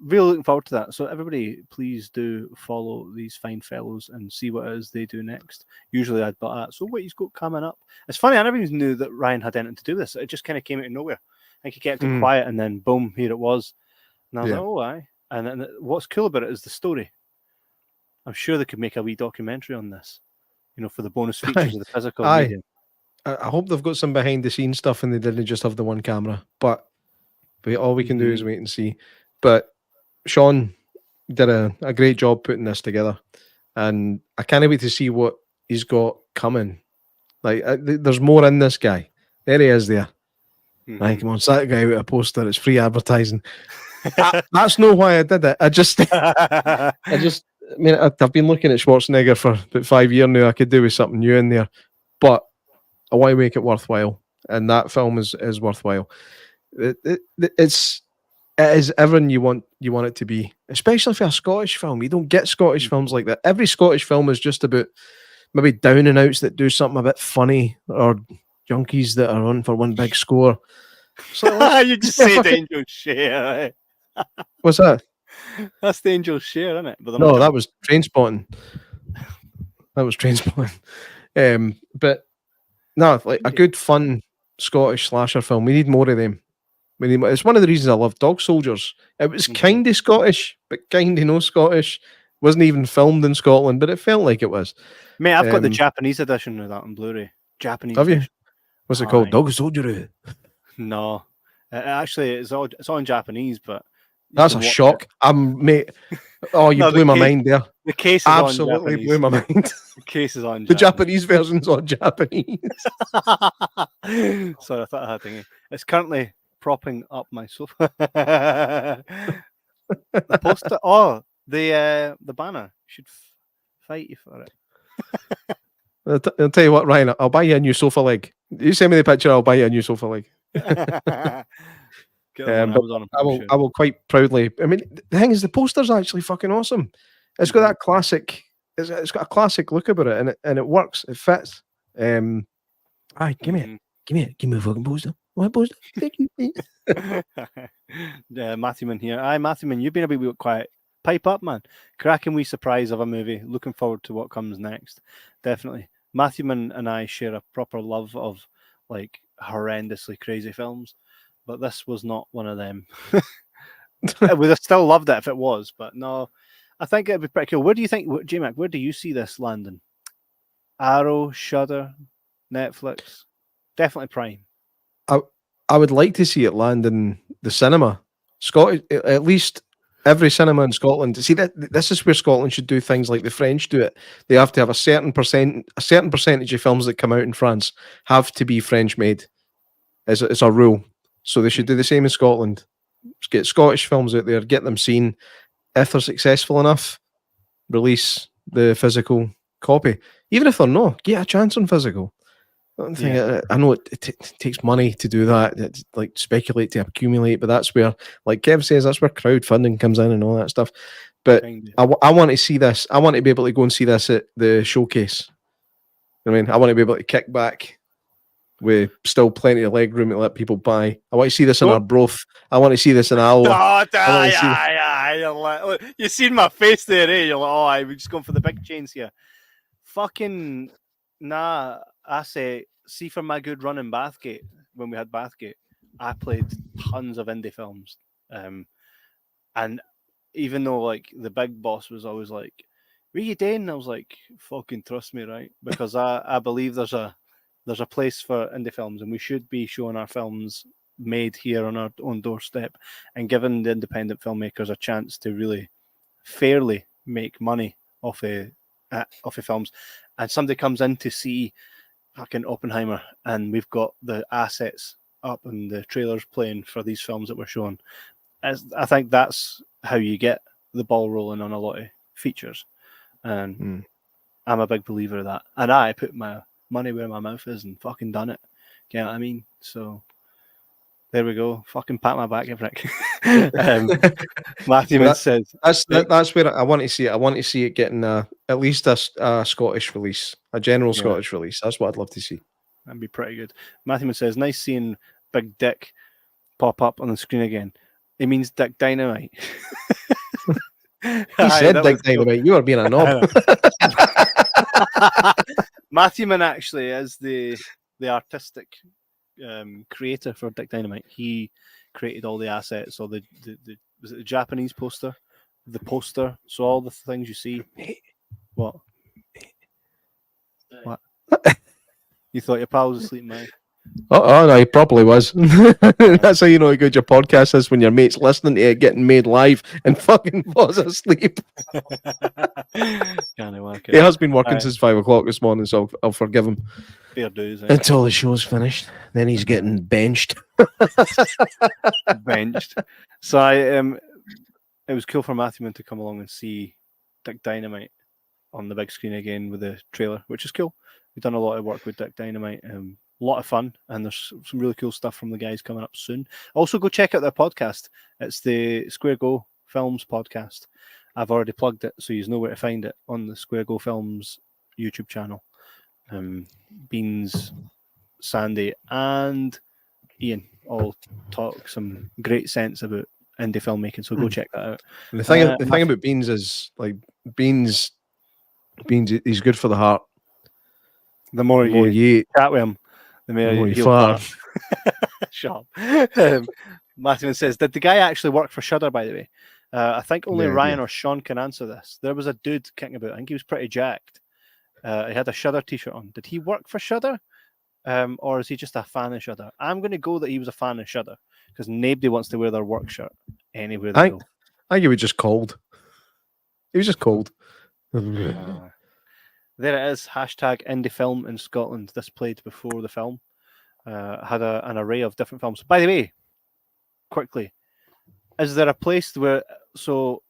Really looking forward to that. So everybody, please do follow these fine fellows and see what it is they do next. Usually I'd put that. So what he's got coming up? It's funny. I never even knew that Ryan had anything to do this. It just kind of came out of nowhere. I think he kept it quiet, and then boom, here it was. And I was like, oh, aye. And then what's cool about it is the story. I'm sure they could make a wee documentary on this. For the bonus features of the physical media. I hope they've got some behind the scenes stuff and they didn't just have the one camera. But all we can do is wait and see. But Sean did a great job putting this together. And I can't wait to see what he's got coming. Like, there's more in this guy. There he is there. Come on, that guy with a poster. It's free advertising. That's not why I did it. I mean, I've been looking at Schwarzenegger for about 5 years now. I could do with something new in there, but I want to make it worthwhile, and that film is worthwhile. It is everything you want it to be, especially for a Scottish film. You don't get Scottish films like that. Every Scottish film is just about maybe down and outs that do something a bit funny, or junkies that are on for one big score. So you just said Angel Share. What's that? That's the Angel Share, isn't it? No, that was Trainspotting. But no, like a good, fun Scottish slasher film. We need more of them. It's one of the reasons I love Dog Soldiers. It was kind of Scottish, but kind of no Scottish. Wasn't even filmed in Scotland, but it felt like it was. Mate, I've got the Japanese edition of that on Blu-ray. Japanese. Have you? What's it called? Dog Soldier. No, actually, it's on Japanese, but that's a shock. Mate. Oh, you blew my mind there. The case is absolutely blew my mind. The case is on. The Japanese version's on Japanese. Sorry, I thought I had thingy. It's currently propping up my sofa. The poster. Oh, the banner. Should fight you for it. I'll tell you what, Ryan. I'll buy you a new sofa leg. You send me the picture. I'll buy you a new sofa leg. I will quite proudly. I mean, the thing is, the poster's actually fucking awesome. It's got that classic. It's got a classic look about it, and it works. It fits. Aye, give me a fucking poster. What poster? Thank you. Matthewman here. Aye, Matthewman, you've been a bit quiet. Pipe up, man. Cracking wee surprise of a movie. Looking forward to what comes next. Definitely. Matthewman and I share a proper love of like horrendously crazy films, but this was not one of them. I would have still loved it if it was, but no. I think it'd be pretty cool. Where do you think, J-Mac, where do you see this landing? Arrow, Shudder, Netflix? Definitely Prime. I would like to see it land in the cinema. Scottish, at least every cinema in Scotland. See, this is where Scotland should do things like the French do it. They have to have a certain percentage of films that come out in France have to be French made. It's a rule. So they should do the same in Scotland. Just get Scottish films out there, get them seen. If they're successful enough, release the physical copy. Even if they're not, get a chance on physical. I know it takes money to do that. It's like speculate to accumulate, but that's where, like Kev says, that's where crowdfunding comes in and all that stuff. But I want to see this. I want to be able to go and see this at the showcase. I mean, I want to be able to kick back with still plenty of leg room to let people buy. I want to see this in Arbroath. I want to see this in Alloa. You seen my face there, eh? You're like, we're just going for the big chains here. Fucking nah. I say, see for my good run in Bathgate, when we had Bathgate, I played tons of indie films. And even though like the big boss was always like, "What are you doing?" I was like, "Fucking trust me, right?" Because I believe there's a place for indie films, and we should be showing our films made here on our own doorstep and giving the independent filmmakers a chance to really fairly make money off of films. And somebody comes in to see fucking Oppenheimer, and we've got the assets up and the trailers playing for these films that we're showing. I think that's how you get the ball rolling on a lot of features. And I'm a big believer of that. And I put my money where my mouth is and fucking done it. You know what I mean? So there we go. Fucking pat my back, Rick. Matthew says that's where I want to see it. I want to see it getting at least a Scottish release, a general Scottish release. That's what I'd love to see. That'd be pretty good. Matthew says, nice seeing Big Dick pop up on the screen again. It means Dick Dynamite. He said Dick Dynamite. Cool. You are being a knob. Matthewman actually is the artistic creator for Dick Dynamite. He created all the assets, or the was it the Japanese poster, the poster, so all the things you see. What? You thought your pal was asleep, mate? Oh no, he probably was. That's how you know how good your podcast is, when your mate's listening to it getting made live and fucking falls asleep. He has been working since 5 o'clock this morning, so I'll forgive him. Fair dues, until the show's finished. Then he's getting benched. So it was cool for Matthewman to come along and see Dick Dynamite on the big screen again with the trailer, which is cool. We've done a lot of work with Dick Dynamite. A lot of fun, and there's some really cool stuff from the guys coming up soon. Also, go check out their podcast. It's the Square Go Films podcast. I've already plugged it, so you know where to find it on the Square Go Films YouTube channel. Beans, Sandy, and Ian all talk some great sense about indie filmmaking, so go check that out. The thing about Beans is, like, Beans, he's good for the heart. The more you chat with him, the more you fart. Shut up. Matthew says, did the guy actually work for Shudder, by the way? I think only Ryan or Sean can answer this. There was a dude kicking about. I think he was pretty jacked. He had a Shudder t-shirt on. Did he work for Shudder? Or is he just a fan of Shudder? I'm going to go that he was a fan of Shudder, because nobody wants to wear their work shirt anywhere they go. I think he was just cold. He was just cold. There it is. Hashtag indie film in Scotland. This played before the film. Had an array of different films. By the way, quickly, is there a place where... So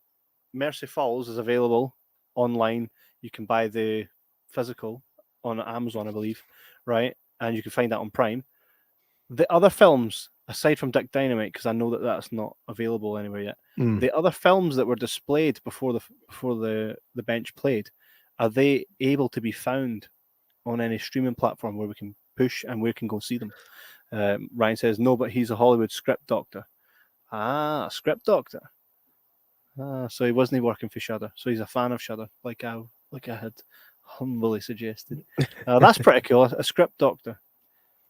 Mercy Falls is available online. You can buy the physical on Amazon, I believe, right? And you can find that on Prime. The other films, aside from Dick Dynamite, because I know that that's not available anywhere yet. Mm. The other films that were displayed before the bench played, are they able to be found on any streaming platform where we can push and we can go see them? Ryan says no, but he's a Hollywood script doctor. Ah, script doctor. So he wasn't working for Shudder. So he's a fan of Shudder, like I had humbly suggested. That's pretty cool. A script doctor.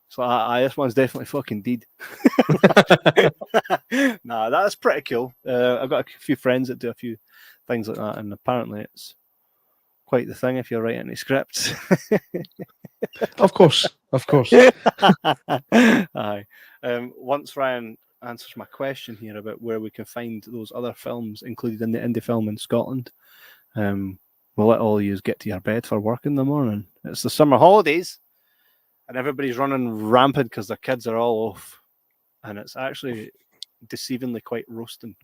So this one's definitely fucking deed. Nah, that's pretty cool. I've got a few friends that do a few things like that, and apparently it's quite the thing if you're writing any scripts. Of course. Aye. Once Ryan answers my question here about where we can find those other films included in the indie film in Scotland, we'll let all you get to your bed for work in the morning. It's the summer holidays, and everybody's running rampant because their kids are all off, and it's actually deceivingly quite roasting.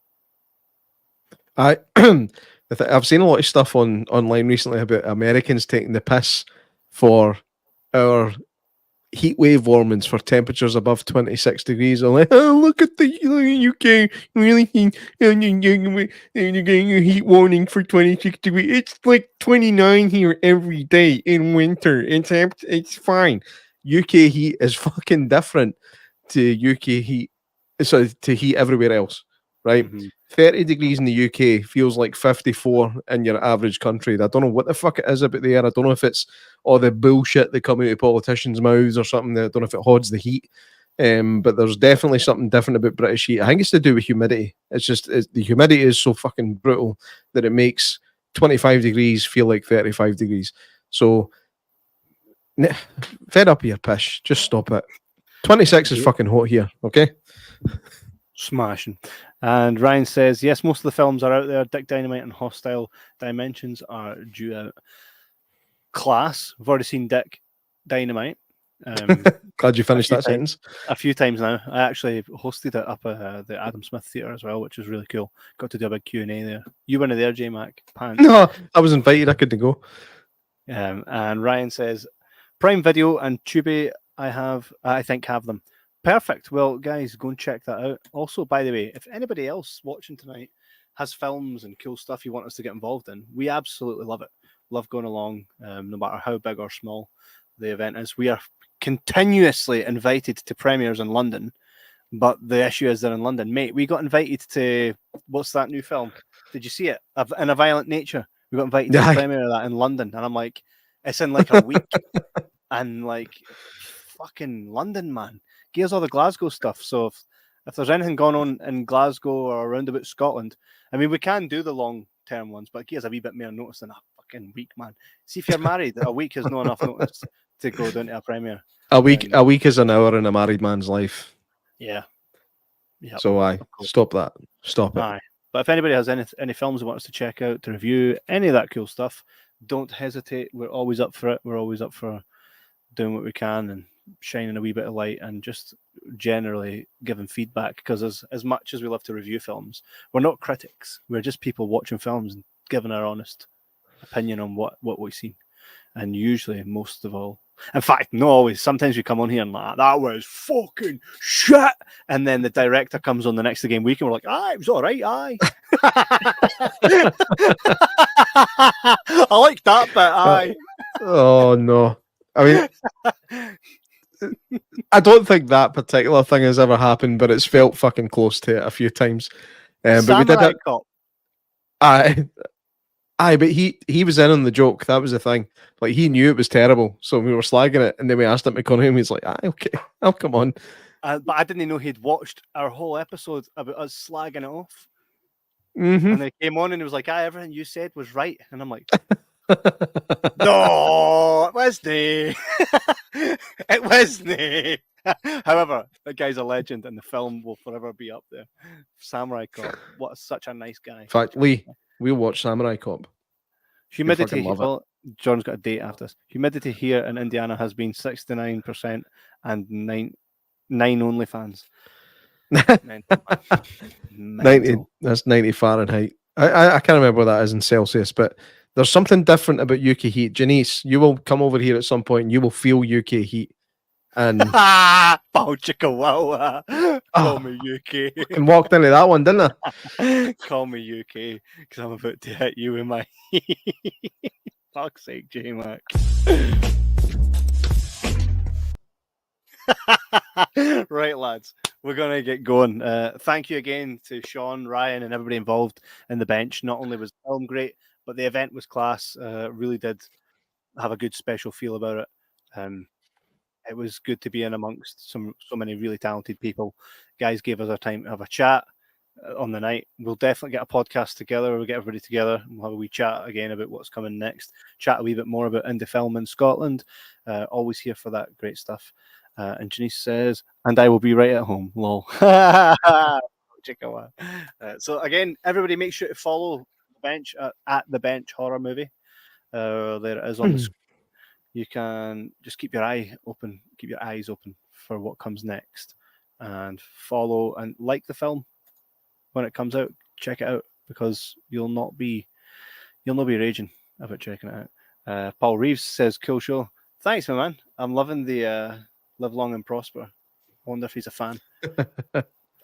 I've seen a lot of stuff online recently about Americans taking the piss for our heat wave warnings for temperatures above 26 degrees. They're like, oh, look at the UK, really, you're getting a heat warning for 26 degrees. It's like 29 here every day in winter. It's fine. UK heat is fucking different to UK heat, so to heat everywhere else, right? Mm-hmm. 30 degrees in the UK feels like 54 in your average country. I don't know what the fuck it is about there. I don't know if it's all the bullshit that come out of politicians' mouths or something. I don't know if it hods the heat. But there's definitely something different about British heat. I think it's to do with humidity. The humidity is so fucking brutal that it makes 25 degrees feel like 35 degrees. So, fed up of your pish. Just stop it. 26 is fucking hot here, okay? Smashing. And Ryan says, yes, most of the films are out there. Dick Dynamite and Hostile Dimensions are due out. Class. We've already seen Dick Dynamite. Glad you finished that sentence. A few times now. I actually hosted it up at the Adam Smith Theatre as well, which was really cool. Got to do a big Q&A there. You weren't there, J-Mac. Pants. No, I was invited. I couldn't go. And Ryan says, Prime Video and Tubi, I think have them. Perfect. Well, guys, go and check that out. Also, by the way, if anybody else watching tonight has films and cool stuff you want us to get involved in, we absolutely love it. Love going along, no matter how big or small the event is. We are continuously invited to premieres in London, but the issue is they're in London. Mate, we got invited to, what's that new film? Did you see it? In a Violent Nature. We got invited to the premiere of that in London, and I'm like, it's in like a week. And like, fucking London, man. Gears all the Glasgow stuff. So if there's anything going on in Glasgow or around about Scotland, I mean, we can do the long-term ones, but Gears a wee bit more notice than a fucking week, man. See, if you're married, a week is not enough notice to go down to a premiere. A week is an hour in a married man's life. Yeah. Yep. So stop that. Stop it. Aye. But if anybody has any films they want us to check out, to review, any of that cool stuff, don't hesitate. We're always up for it. We're always up for doing what we can and shining a wee bit of light and just generally giving feedback, because as much as we love to review films, we're not critics. We're just people watching films and giving our honest opinion on what we've seen. And usually, most of all, in fact, not always, sometimes we come on here and like, that was fucking shit, and then the director comes on the next game week and we're like, it was all right, aye. I like that bit, aye. Oh no, I mean, I don't think that particular thing has ever happened, but it's felt fucking close to it a few times. But we did that. Aye, but he was in on the joke. That was the thing. Like, he knew it was terrible, so we were slagging it, and then we asked him to come home. He's like, okay, I'll come on. But I didn't know he'd watched our whole episode about us slagging it off. Mm-hmm. And they came on and he was like, everything you said was right. And I'm like, no, it wasn't. It wasn't. However, that guy's a legend, and the film will forever be up there. Samurai Cop. What such a nice guy. In fact, Lee, we'll watch Samurai Cop. Humidity. Well, John's got a date after this. Humidity here in Indiana has been 69% and nine OnlyFans. 90. That's 90 Fahrenheit. I can't remember what that is in Celsius, but there's something different about UK heat. Janice, you will come over here at some point and you will feel UK heat. And Bow chicka wow. Call me UK. and walked into that one, didn't I? Call me UK because I'm about to hit you with my. Fuck's sake, J-Mac. Right, lads, we're gonna get going. Thank you again to Sean, Ryan, and everybody involved in the bench. Not only was the film great, but the event was class. Really did have a good special feel about it. It was good to be in amongst so many really talented people. Guys gave us our time to have a chat on the night. We'll definitely get a podcast together. We'll get everybody together and we'll have a wee chat again about what's coming next. Chat a wee bit more about indie film in Scotland. Always here for that great stuff. And Janice says, and I will be right at home. Lol. So again, everybody make sure to follow the bench at the bench horror movie. There it is on the screen. You can just keep your eyes open for what comes next, and follow and like the film when it comes out. Check it out because you'll not be raging about checking it out. Paul Reeves says, "Cool show. Thanks, my man. I'm loving the live long and prosper." I wonder if he's a fan.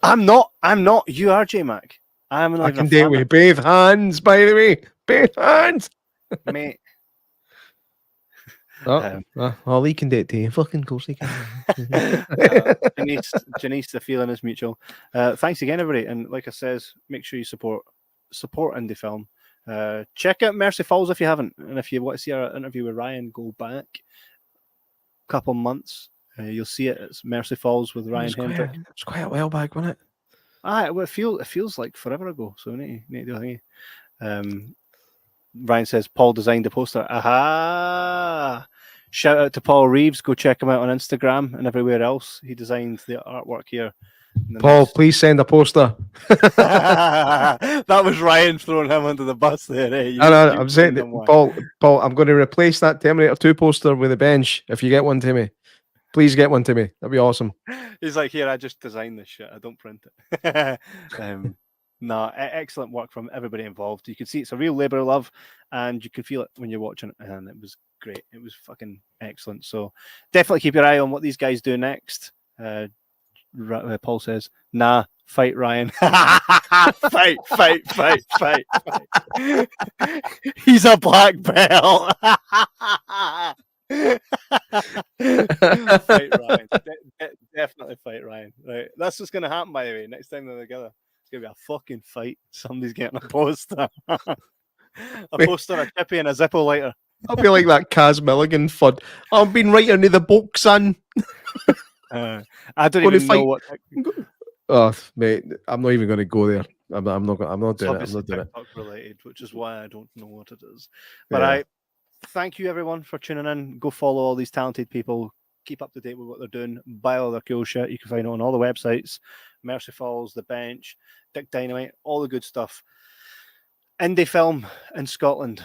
I'm not. You are, J-Mac. I'm not. I can do it with both hands, by the way. Both hands, mate. All he can do it to you. Fucking course he can. Janice, the feeling is mutual. Thanks again, everybody. And like I says, make sure you support indie film. Check out Mercy Falls if you haven't. And if you want to see our interview with Ryan, go back a couple months. You'll see it. It's Mercy Falls with Ryan Hendrick. It's quite a while back, wasn't it? It feels like forever ago. So we need to do a thing. Ryan says Paul designed the poster. Aha! Shout out to Paul Reeves. Go check him out on Instagram and everywhere else. He designed the artwork here. Paul, please send a poster. That was Ryan throwing him under the bus there. Eh? I'm saying, Paul, I'm going to replace that Terminator 2 poster with a bench. If you get one to me, please get one to me. That'd be awesome. He's like, here, I just designed this shit. I don't print it. Excellent work from everybody involved. You can see it's a real labour of love, and you can feel it when you're watching it. And it was great. It was fucking excellent. So definitely keep your eye on what these guys do next. Paul says, "Nah, fight Ryan." fight. He's a black belt. Fight Ryan. Definitely fight Ryan. Right, that's what's going to happen. By the way, next time they're together, it's going to be a fucking fight. Somebody's getting a poster, poster, a chippy, and a Zippo lighter. I'll be like that Kaz Milligan fud. I've been right into the book, son. I don't even know what. Oh, mate, I'm not even going to go there. I'm not doing it. I'm not doing it. Related, which is why I don't know what it is. But I thank you everyone for tuning in. Go follow all these talented people. Keep up to date with what they're doing. Buy all their cool shit. You can find it on all the websites. Mercy Falls, The Bench, Dick Dynamite, all the good stuff. Indie film in Scotland.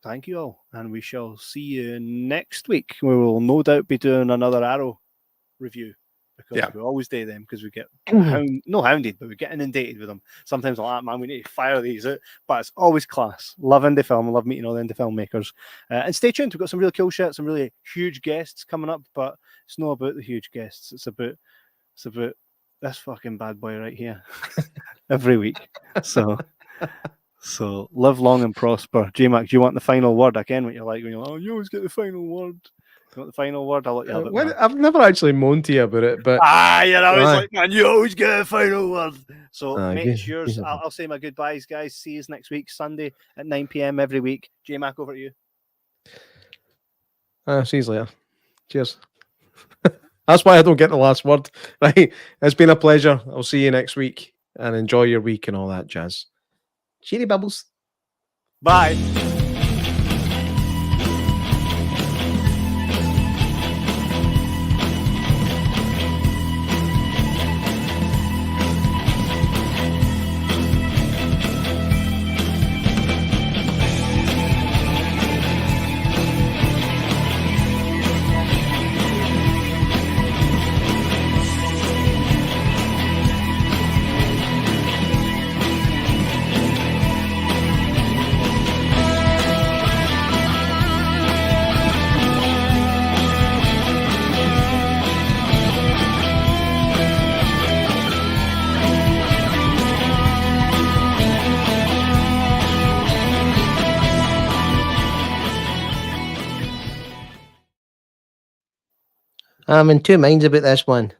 Thank you all, and we shall see you next week. We will no doubt be doing another Arrow review because we always do them because we get hounded, but we get inundated with them. Sometimes I'm like, man, we need to fire these out, but it's always class. Love indie film. I love meeting all the indie filmmakers. And stay tuned. We've got some really cool shit, some really huge guests coming up, but it's not about the huge guests. It's about this fucking bad boy right here every week. So live long and prosper. J-Mac, do you want the final word? Again, what you're like when you're like, oh, you always get the final word. You want the final word? I'll let you have it. I've never actually moaned to you about it, but you're always like, man, you always get a final word. So mate, it's yours. I'll say my goodbyes, guys. See you next week, Sunday at 9 p.m. every week. J-Mac, over to you. See you later. Cheers. That's why I don't get the last word. Right. It's been a pleasure. I'll see you next week and enjoy your week and all that jazz. Cheery bubbles. Bye. I'm in two minds about this one.